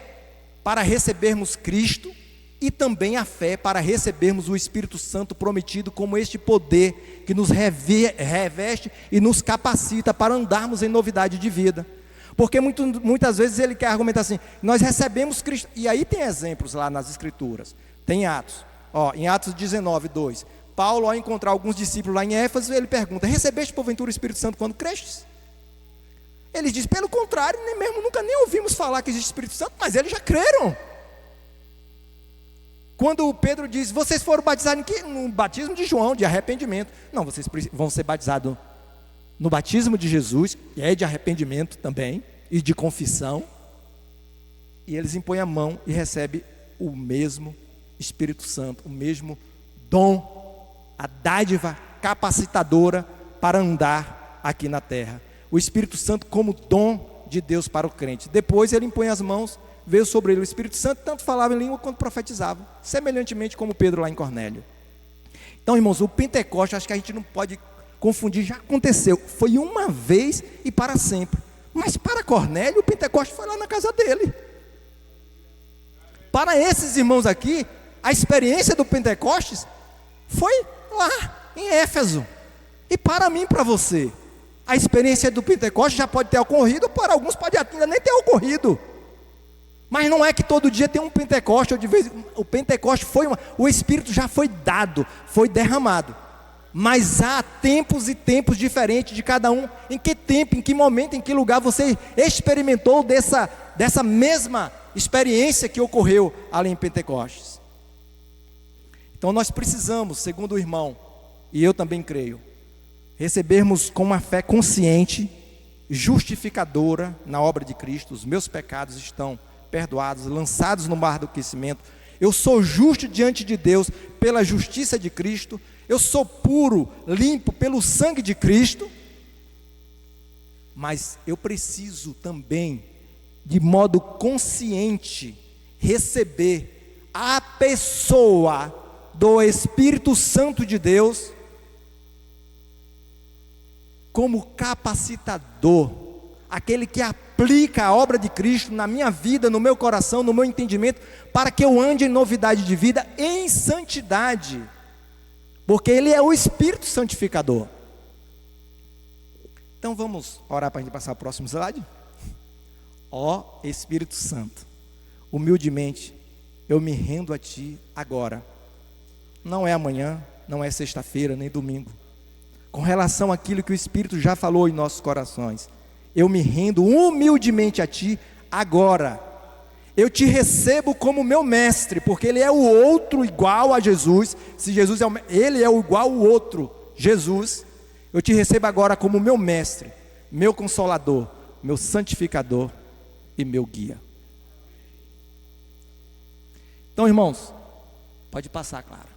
A: para recebermos Cristo e também a fé para recebermos o Espírito Santo prometido como este poder que nos reveste e nos capacita para andarmos em novidade de vida. Porque muitas vezes ele quer argumentar assim, nós recebemos Cristo, e aí tem exemplos lá nas Escrituras, tem Atos, em Atos 19, 2, Paulo, ao encontrar alguns discípulos lá em Éfeso, ele pergunta, recebeste porventura o Espírito Santo quando crestes? Ele diz, pelo contrário, nunca nem ouvimos falar que existe Espírito Santo, mas eles já creram. Quando Pedro diz, vocês foram batizados em quê? No batismo de João, de arrependimento. Não, vocês vão ser batizados no batismo de Jesus, que é de arrependimento também, e de confissão. E eles impõem a mão e recebem o mesmo Espírito Santo, o mesmo dom, a dádiva capacitadora para andar aqui na terra. O Espírito Santo como dom de Deus para o crente. Depois ele impõe as mãos, veio sobre ele o Espírito Santo, tanto falava em língua quanto profetizava, semelhantemente como Pedro lá em Cornélio. Então, irmãos, o Pentecoste, acho que a gente não pode confundir, já aconteceu, foi uma vez e para sempre. Mas para Cornélio, o Pentecoste foi lá na casa dele. Para esses irmãos aqui, a experiência do Pentecostes foi lá em Éfeso. E para mim, para você, a experiência do Pentecostes já pode ter ocorrido, para alguns pode ainda nem ter ocorrido. Mas não é que todo dia tem um Pentecoste, o Pentecoste o Espírito já foi dado, foi derramado. Mas há tempos e tempos diferentes de cada um. Em que tempo, em que momento, em que lugar você experimentou dessa mesma experiência que ocorreu ali em Pentecostes? Então nós precisamos, segundo o irmão, e eu também creio, recebermos com uma fé consciente, justificadora na obra de Cristo. Os meus pecados estão perdoados, lançados no mar do aquecimento. Eu sou justo diante de Deus pela justiça de Cristo. Eu sou puro, limpo pelo sangue de Cristo. Mas eu preciso também, de modo consciente, receber a pessoa do Espírito Santo de Deus como capacitador, aquele que aplica a obra de Cristo na minha vida, no meu coração, no meu entendimento, para que eu ande em novidade de vida, em santidade, porque Ele é o Espírito santificador. Então vamos orar para a gente passar o próximo slide? Ó Espírito Santo, humildemente eu me rendo a Ti agora, não é amanhã, não é sexta-feira, nem domingo, com relação àquilo que o Espírito já falou em nossos corações, eu me rendo humildemente a Ti agora. Eu Te recebo como meu mestre, porque Ele é o outro igual a Jesus. Se Jesus Ele é o igual ao outro, Jesus. Eu Te recebo agora como meu mestre, meu consolador, meu santificador e meu guia. Então, irmãos, pode passar, claro.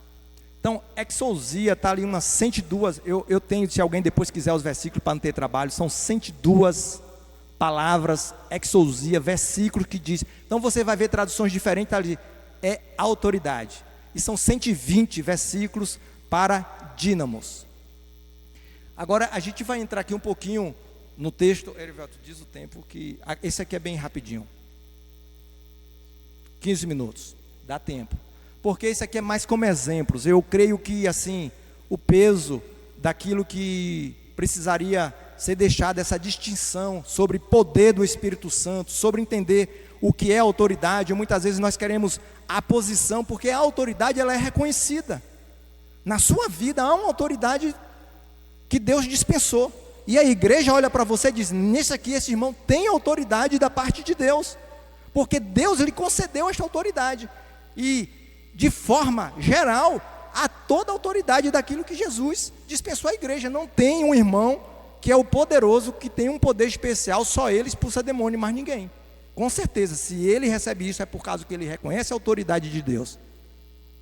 A: Então, exousia está ali umas 102, eu tenho, se alguém depois quiser os versículos para não ter trabalho, são 102 palavras, exousia, versículos que diz. Então você vai ver traduções diferentes, tá ali, é autoridade. E são 120 versículos para dínamos. Agora a gente vai entrar aqui um pouquinho no texto, Erivelto, diz o tempo, que esse aqui é bem rapidinho. 15 minutos, dá tempo. Porque esse aqui é mais como exemplos. Eu creio que assim, o peso daquilo que precisaria ser deixado, essa distinção sobre poder do Espírito Santo, sobre entender o que é autoridade. Muitas vezes nós queremos a posição, porque a autoridade ela é reconhecida. Na sua vida há uma autoridade que Deus dispensou. E a igreja olha para você e diz: nesse aqui, esse irmão tem autoridade da parte de Deus, porque Deus lhe concedeu esta autoridade. E de forma geral, há toda a autoridade daquilo que Jesus dispensou à igreja. Não tem um irmão que é o poderoso, que tem um poder especial, só ele expulsa demônio e mais ninguém. Com certeza, se ele recebe isso, é por causa que ele reconhece a autoridade de Deus,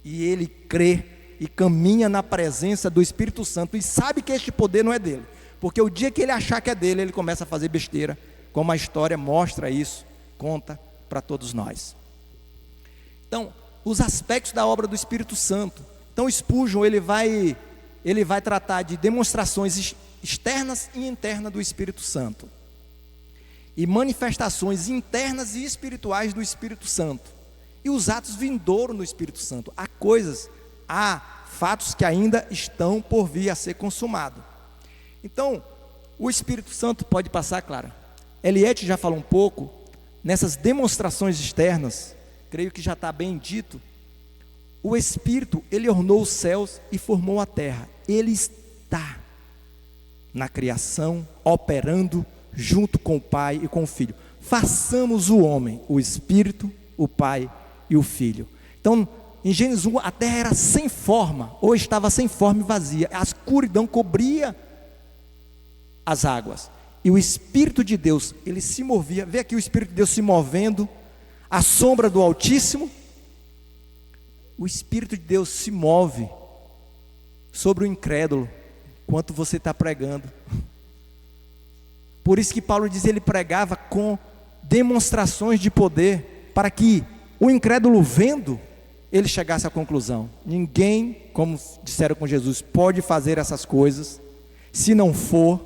A: e ele crê e caminha na presença do Espírito Santo, e sabe que este poder não é dele, porque o dia que ele achar que é dele, ele começa a fazer besteira, como a história mostra isso, conta para todos nós. Então, os aspectos da obra do Espírito Santo. Então, Spurgeon, ele vai tratar de demonstrações externas e internas do Espírito Santo, e manifestações internas e espirituais do Espírito Santo, e os atos vindouros no Espírito Santo. Há fatos que ainda estão por vir a ser consumados. Então, o Espírito Santo pode passar, Clara. Eliette já falou um pouco, nessas demonstrações externas, creio que já está bem dito. O Espírito, ele ornou os céus e formou a terra. Ele está na criação, operando junto com o Pai e com o Filho. Façamos o homem, o Espírito, o Pai e o Filho. Então, em Gênesis 1, a terra era sem forma, ou estava sem forma e vazia. A escuridão cobria as águas. E o Espírito de Deus, ele se movia. Vê aqui o Espírito de Deus se movendo, a sombra do Altíssimo. O Espírito de Deus se move sobre o incrédulo, enquanto você está pregando. Por isso que Paulo diz, ele pregava com demonstrações de poder, para que o incrédulo vendo, ele chegasse à conclusão: ninguém, como disseram com Jesus, pode fazer essas coisas, se não for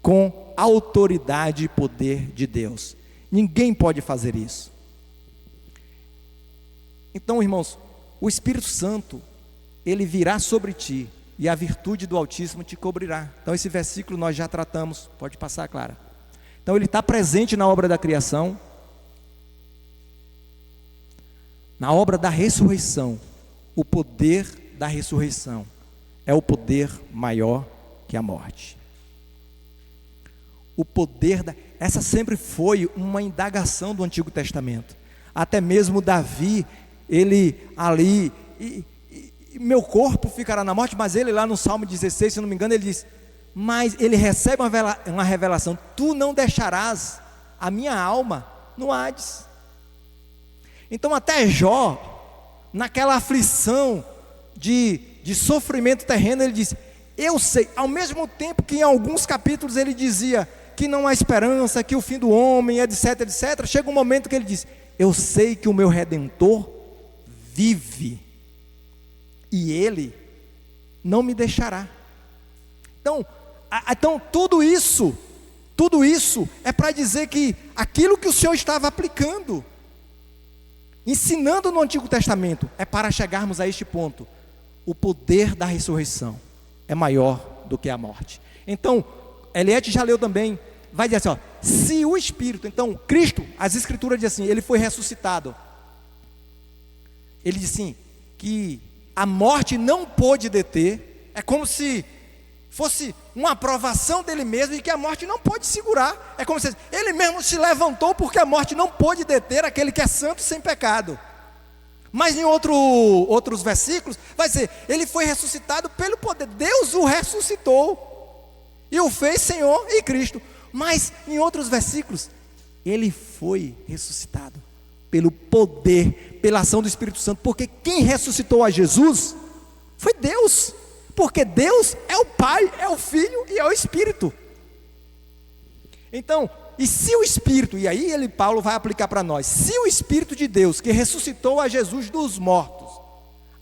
A: com autoridade e poder de Deus. Ninguém pode fazer isso. Então, irmãos, o Espírito Santo, ele virá sobre ti, e a virtude do Altíssimo te cobrirá. Então esse versículo nós já tratamos, pode passar, Clara. Então ele está presente na obra da criação, na obra da ressurreição. O poder da ressurreição é o poder maior que a morte. O poder essa sempre foi uma indagação do Antigo Testamento. Até mesmo Davi, ele ali, meu corpo ficará na morte, mas ele lá no Salmo 16, se não me engano, ele diz, mas ele recebe uma revelação: tu não deixarás a minha alma no Hades. Então até Jó, naquela aflição de sofrimento terreno, ele diz, eu sei, ao mesmo tempo que em alguns capítulos ele dizia que não há esperança, que o fim do homem, etc, etc, chega um momento que ele diz, eu sei que o meu Redentor vive, e ele não me deixará. Então tudo isso é para dizer que aquilo que o Senhor estava aplicando, ensinando no Antigo Testamento, é para chegarmos a este ponto: o poder da ressurreição é maior do que a morte. Então, Eliette já leu também, vai dizer assim, se o Espírito, então Cristo, as Escrituras dizem assim, ele foi ressuscitado. Ele diz assim, que a morte não pôde deter, é como se fosse uma aprovação dele mesmo, e que a morte não pode segurar. É como se ele mesmo se levantou, porque a morte não pôde deter aquele que é santo sem pecado. Mas em outros versículos vai dizer, ele foi ressuscitado pelo poder, Deus o ressuscitou e o fez Senhor e Cristo. Mas em outros versículos, ele foi ressuscitado pelo poder, pela ação do Espírito Santo, porque quem ressuscitou a Jesus foi Deus, porque Deus é o Pai, é o Filho e é o Espírito. Então, e se o Espírito, e aí Paulo vai aplicar para nós, se o Espírito de Deus, que ressuscitou a Jesus dos mortos,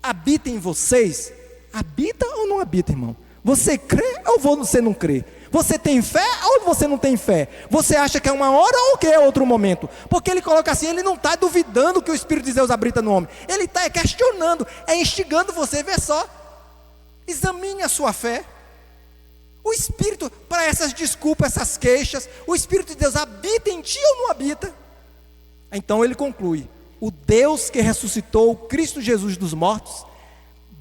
A: habita em vocês, habita ou não habita, irmão? Você crê ou você não crê? Você tem fé ou você não tem fé? Você acha que é uma hora ou que é outro momento? Porque ele coloca assim, ele não está duvidando que o Espírito de Deus habita no homem, ele está questionando, instigando você. Vê só, examine a sua fé. O Espírito, para essas desculpas, essas queixas, o Espírito de Deus habita em ti ou não habita? Então ele conclui, o Deus que ressuscitou o Cristo Jesus dos mortos,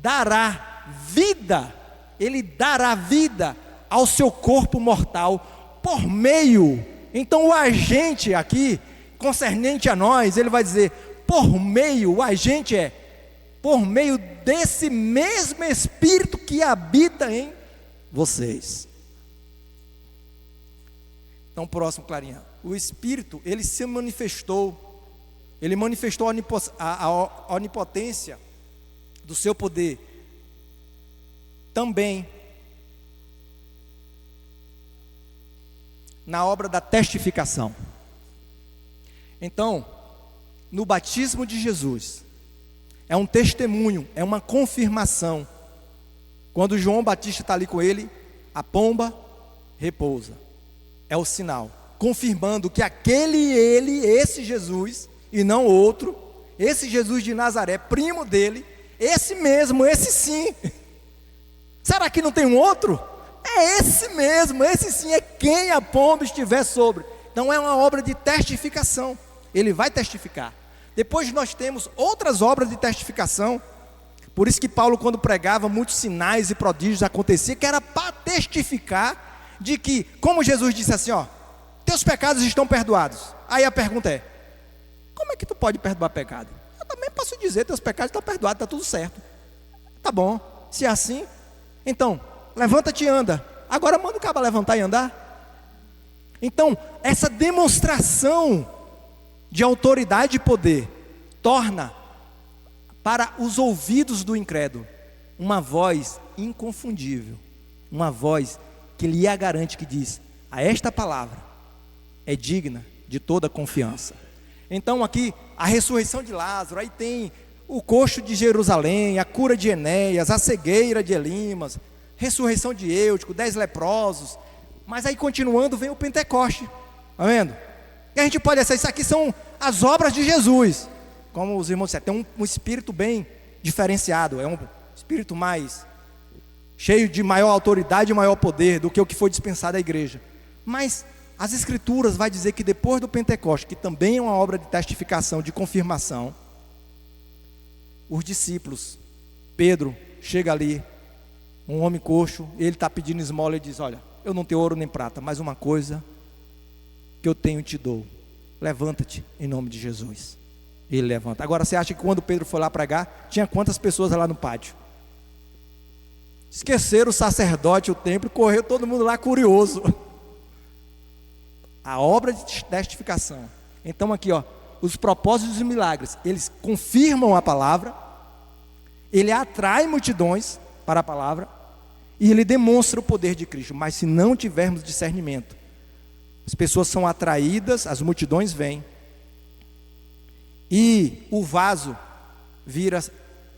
A: dará vida, ele dará vida ao seu corpo mortal por meio. Então o agente aqui, concernente a nós, ele vai dizer, por meio, o agente é, por meio desse mesmo Espírito que habita em vocês. Então, próximo, Clarinha. O Espírito, ele se manifestou, ele manifestou a onipotência do seu poder também na obra da testificação. Então, no batismo de Jesus, é um testemunho, é uma confirmação. Quando João Batista está ali com ele, a pomba repousa. É o sinal, confirmando que esse Jesus, e não outro, esse Jesus de Nazaré, primo dele, esse mesmo, esse sim. Será que não tem um outro? É esse mesmo, esse sim é quem a pomba estiver sobre. Então é uma obra de testificação, ele vai testificar. Depois nós temos outras obras de testificação. Por isso que Paulo, quando pregava, muitos sinais e prodígios aconteciam, que era para testificar de que, como Jesus disse assim, ó, teus pecados estão perdoados. Aí a pergunta é, como é que tu pode perdoar pecado? Eu também posso dizer, teus pecados estão perdoados, está tudo certo. Tá bom, se é assim, então, levanta-te e anda. Agora manda o cara levantar e andar. Então, essa demonstração de autoridade e poder torna para os ouvidos do incrédulo uma voz inconfundível, uma voz que lhe a garante, que diz, a esta palavra é digna de toda confiança. Então aqui, a ressurreição de Lázaro, aí tem o coxo de Jerusalém, a cura de Enéas, a cegueira de Elimas, ressurreição de Eutico, 10 leprosos, mas aí continuando vem o Pentecoste, está vendo? E a gente pode dizer, isso aqui são as obras de Jesus, como os irmãos disseram, tem um espírito bem diferenciado, é um espírito mais cheio de maior autoridade e maior poder do que o que foi dispensado à igreja. Mas as escrituras vai dizer que depois do Pentecoste, que também é uma obra de testificação, de confirmação, os discípulos, Pedro chega ali, um homem coxo, ele está pedindo esmola e diz, olha, eu não tenho ouro nem prata, mas uma coisa que eu tenho te dou, levanta-te em nome de Jesus. Ele levanta. Agora você acha que quando Pedro foi lá pregar, tinha quantas pessoas lá no pátio? Esqueceram o sacerdote, o templo, e correu todo mundo lá curioso. A obra de testificação. Então aqui, ó, os propósitos e milagres, eles confirmam a palavra, ele atrai multidões para a palavra, e ele demonstra o poder de Cristo. Mas se não tivermos discernimento, as pessoas são atraídas, as multidões vêm, e o vaso vira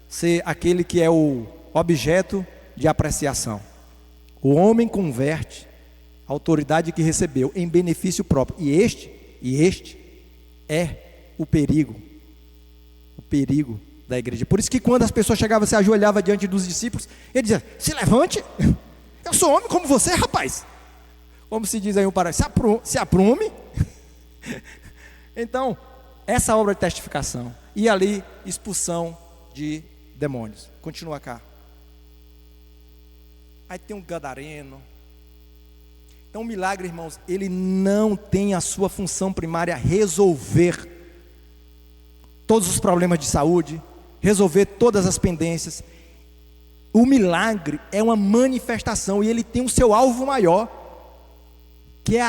A: ser aquele que é o objeto de apreciação. O homem converte a autoridade que recebeu em benefício próprio. E este é o perigo da igreja. Por isso que quando as pessoas chegavam, se ajoelhavam diante dos discípulos, ele dizia, se levante, eu sou homem como você, rapaz. Como se diz aí um parágrafo, se aprume. Então, essa obra de testificação, e ali, expulsão de demônios. Continua cá. Aí tem um gadareno. Então o milagre, irmãos, ele não tem a sua função primária resolver todos os problemas de saúde, resolver todas as pendências. O milagre é uma manifestação, e ele tem o seu alvo maior, que é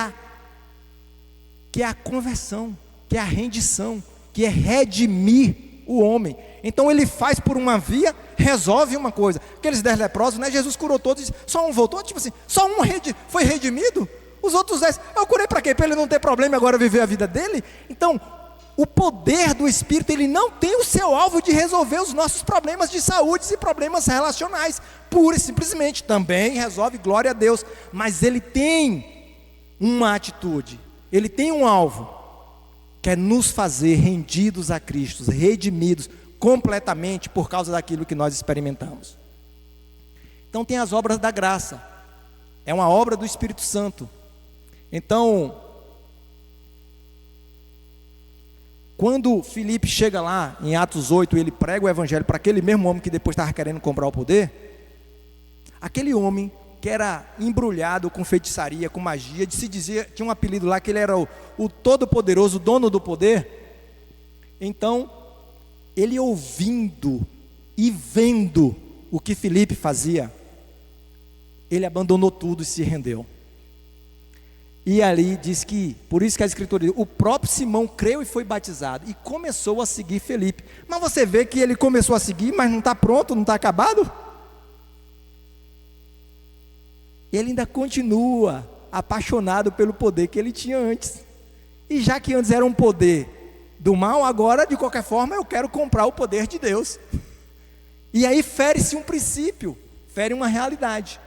A: a conversão, que é a rendição, que é redimir o homem. Então ele faz por uma via, resolve uma coisa. Aqueles 10 leprosos, né? Jesus curou todos, só um voltou, tipo assim, só um foi redimido, os outros 10, eu curei para quê? Para ele não ter problema e agora viver a vida dele? Então, o poder do Espírito, ele não tem o seu alvo de resolver os nossos problemas de saúde e problemas relacionais, pura e simplesmente, também resolve, glória a Deus, mas ele tem uma atitude, ele tem um alvo, que é nos fazer rendidos a Cristo, redimidos completamente por causa daquilo que nós experimentamos. Então tem as obras da graça, é uma obra do Espírito Santo. Então, quando Filipe chega lá em Atos 8, ele prega o evangelho para aquele mesmo homem que depois estava querendo comprar o poder, Aquele homem que era embrulhado com feitiçaria, com magia, se dizia, tinha um apelido lá que ele era o todo-poderoso, o dono do poder. Então, ele ouvindo e vendo o que Filipe fazia, ele abandonou tudo e se rendeu. E ali diz que, por isso que a Escritura diz, o próprio Simão creu e foi batizado, e começou a seguir Filipe. Mas você vê que ele começou a seguir, mas não está pronto, não está acabado? Ele ainda continua apaixonado pelo poder que ele tinha antes. E já que antes era um poder do mal, agora de qualquer forma eu quero comprar o poder de Deus. E aí fere-se um princípio, fere uma realidade.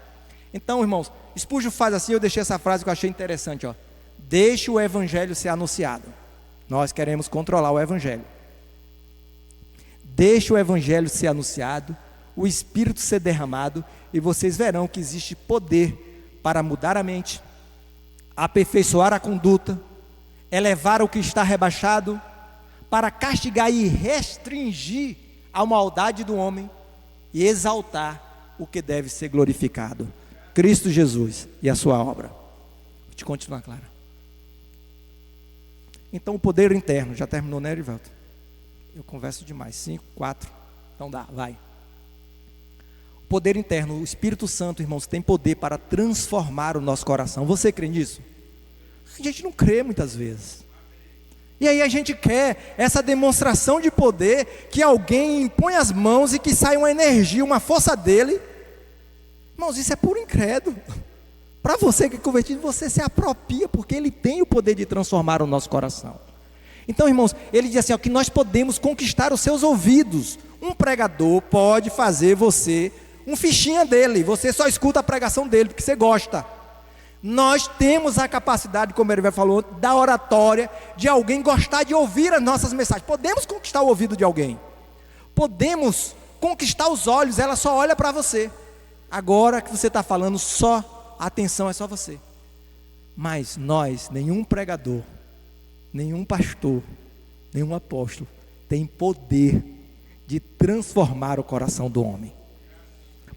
A: Então, irmãos, Spurgeon faz assim, eu deixei essa frase que eu achei interessante, ó. Deixe o evangelho ser anunciado. Nós queremos controlar o evangelho. Deixe o evangelho ser anunciado, o Espírito ser derramado, e vocês verão que existe poder para mudar a mente, aperfeiçoar a conduta, elevar o que está rebaixado, para castigar e restringir a maldade do homem e exaltar o que deve ser glorificado, Cristo Jesus e a sua obra. Vou te continuar, Clara. Então o poder interno, já terminou, né, Erivelto? Eu converso demais, 5, 4, então dá, vai. O poder interno, o Espírito Santo, irmãos, tem poder para transformar o nosso coração. Você crê nisso? A gente não crê muitas vezes. E aí a gente quer essa demonstração de poder, que alguém impõe as mãos e que sai uma energia, uma força dele. Irmãos, isso é puro incrédulo. Para você que é convertido, você se apropria, porque ele tem o poder de transformar o nosso coração. Então, irmãos, ele diz assim, ó, que nós podemos conquistar os seus ouvidos. Um pregador pode fazer você um fichinha dele, você só escuta a pregação dele, porque você gosta. Nós temos a capacidade, como ele falou, da oratória, de alguém gostar de ouvir as nossas mensagens. Podemos conquistar o ouvido de alguém, podemos conquistar os olhos, ela só olha para você. Agora que você está falando, só a atenção é só você. Mas nós, nenhum pregador, nenhum pastor, nenhum apóstolo tem poder de transformar o coração do homem.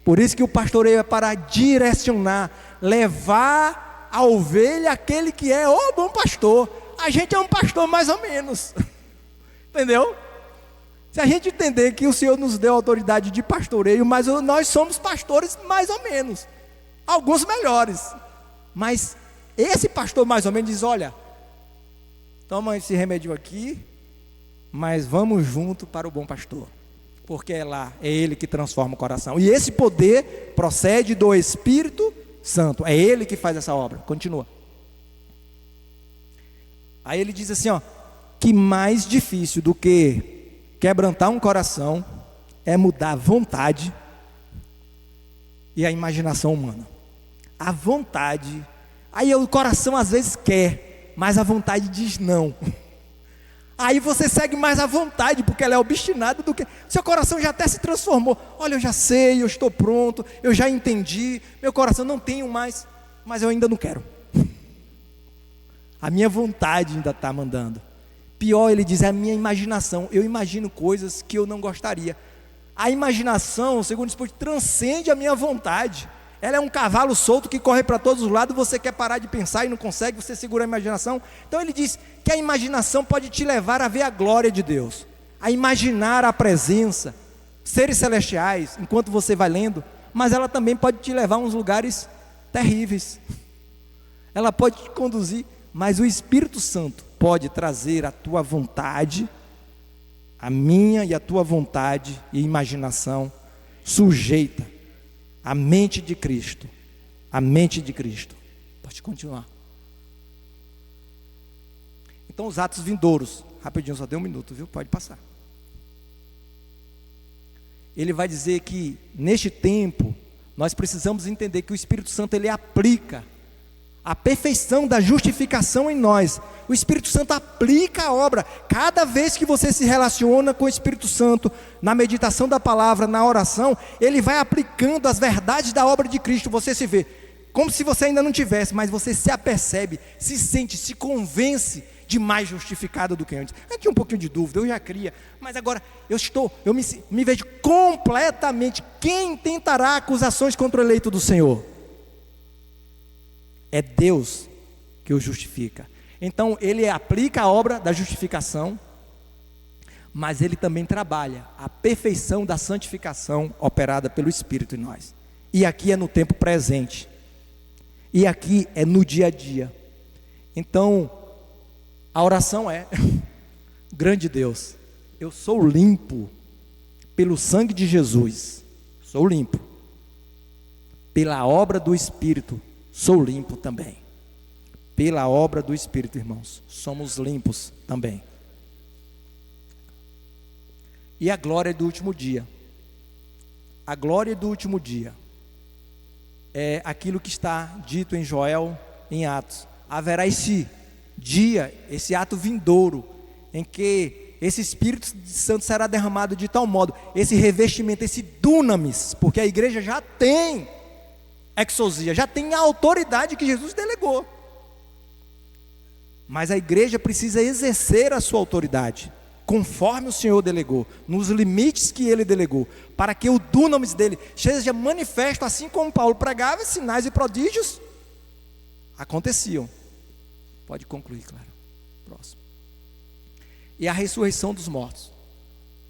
A: Por isso que o pastoreio é para direcionar, levar a ovelha àquele que é o bom pastor. A gente é um pastor mais ou menos, entendeu? Se a gente entender que o Senhor nos deu autoridade de pastoreio, mas nós somos pastores mais ou menos, alguns melhores, mas esse pastor mais ou menos diz, olha, toma esse remédio aqui, mas vamos junto para o bom pastor, porque é lá, é ele que transforma o coração, e esse poder procede do Espírito Santo, é ele que faz essa obra. Continua. Aí ele diz assim, ó, que mais difícil do que quebrantar um coração é mudar a vontade e a imaginação humana. A vontade, aí o coração às vezes quer, mas a vontade diz não. Aí você segue mais a vontade, porque ela é obstinada do que... Seu coração já até se transformou. Olha, eu já sei, eu estou pronto, eu já entendi, meu coração não tenho mais, mas eu ainda não quero. A minha vontade ainda está mandando. Pior, ele diz, é a minha imaginação. Eu imagino coisas que eu não gostaria. A imaginação, segundo Spurgeon, transcende a minha vontade. Ela é um cavalo solto que corre para todos os lados, você quer parar de pensar e não consegue, você segura a imaginação. Então ele diz que a imaginação pode te levar a ver a glória de Deus, a imaginar a presença, seres celestiais, enquanto você vai lendo, mas ela também pode te levar a uns lugares terríveis. Ela pode te conduzir, mas o Espírito Santo pode trazer a tua vontade, a minha e a tua vontade e imaginação sujeita a mente de Cristo, a mente de Cristo. Pode continuar. Então os atos vindouros, rapidinho, só deu 1 minuto, viu? Pode passar. Ele vai dizer que neste tempo nós precisamos entender que o Espírito Santo ele aplica a perfeição da justificação em nós. O Espírito Santo aplica a obra. Cada vez que você se relaciona com o Espírito Santo, na meditação da palavra, na oração, ele vai aplicando as verdades da obra de Cristo. Você se vê, como se você ainda não tivesse, mas você se apercebe, se sente, se convence de mais justificado do que antes. Eu tinha um pouquinho de dúvida, eu já cria, mas agora eu me vejo completamente. Quem tentará acusações contra o eleito do Senhor? É Deus que o justifica. Então ele aplica a obra da justificação, mas ele também trabalha a perfeição da santificação operada pelo Espírito em nós. E aqui é no tempo presente, e aqui é no dia a dia. Então a oração é: grande Deus, eu sou limpo pelo sangue de Jesus, sou limpo, pela obra do Espírito, sou limpo também. Pela obra do Espírito, irmãos, somos limpos também. E a glória do último dia. A glória do último dia é aquilo que está dito em Joel, em Atos. Haverá esse dia, esse ato vindouro, em que esse Espírito Santo será derramado de tal modo, esse revestimento, esse dunamis, porque a igreja já tem exousia, já tem a autoridade que Jesus delegou. Mas a igreja precisa exercer a sua autoridade, conforme o Senhor delegou, nos limites que Ele delegou, para que o dunamis dele seja manifesto, assim como Paulo pregava, sinais e prodígios aconteciam. Pode concluir, claro. Próximo. E a ressurreição dos mortos,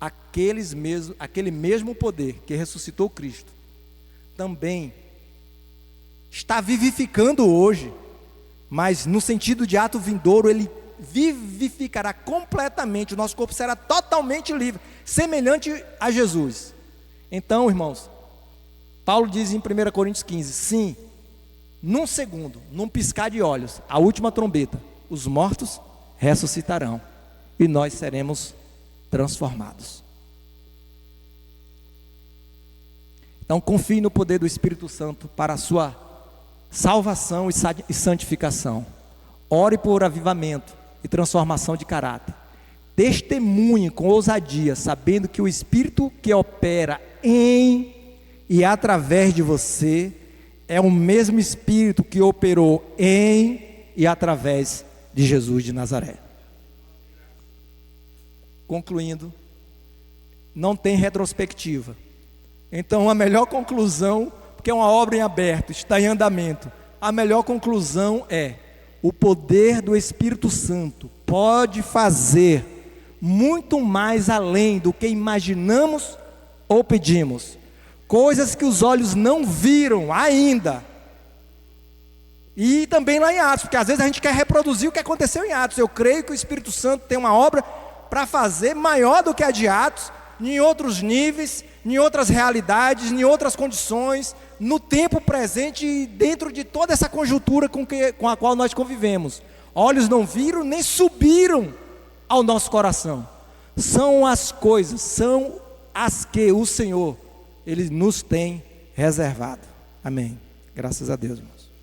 A: aquele mesmo poder que ressuscitou Cristo, também está vivificando hoje, mas no sentido de ato vindouro, ele vivificará completamente, o nosso corpo será totalmente livre, semelhante a Jesus. Então, irmãos, Paulo diz em 1 Coríntios 15, sim, num segundo, num piscar de olhos, a última trombeta, os mortos ressuscitarão e nós seremos transformados. Então confie no poder do Espírito Santo para a sua salvação e santificação. Ore por avivamento e transformação de caráter. Testemunhe com ousadia, sabendo que o Espírito que opera em e através de você é o mesmo Espírito que operou em e através de Jesus de Nazaré. Concluindo, não tem retrospectiva. Então a melhor conclusão, porque é uma obra em aberto, está em andamento, a melhor conclusão é: o poder do Espírito Santo pode fazer muito mais além do que imaginamos ou pedimos, coisas que os olhos não viram ainda. E também lá em Atos, porque às vezes a gente quer reproduzir o que aconteceu em Atos. Eu creio que o Espírito Santo tem uma obra para fazer maior do que a de Atos, em outros níveis, em outras realidades, em outras condições, no tempo presente e dentro de toda essa conjuntura com a qual nós convivemos. Olhos não viram, nem subiram ao nosso coração. São as coisas, são as que o Senhor, Ele nos tem reservado. Amém. Graças a Deus, irmãos.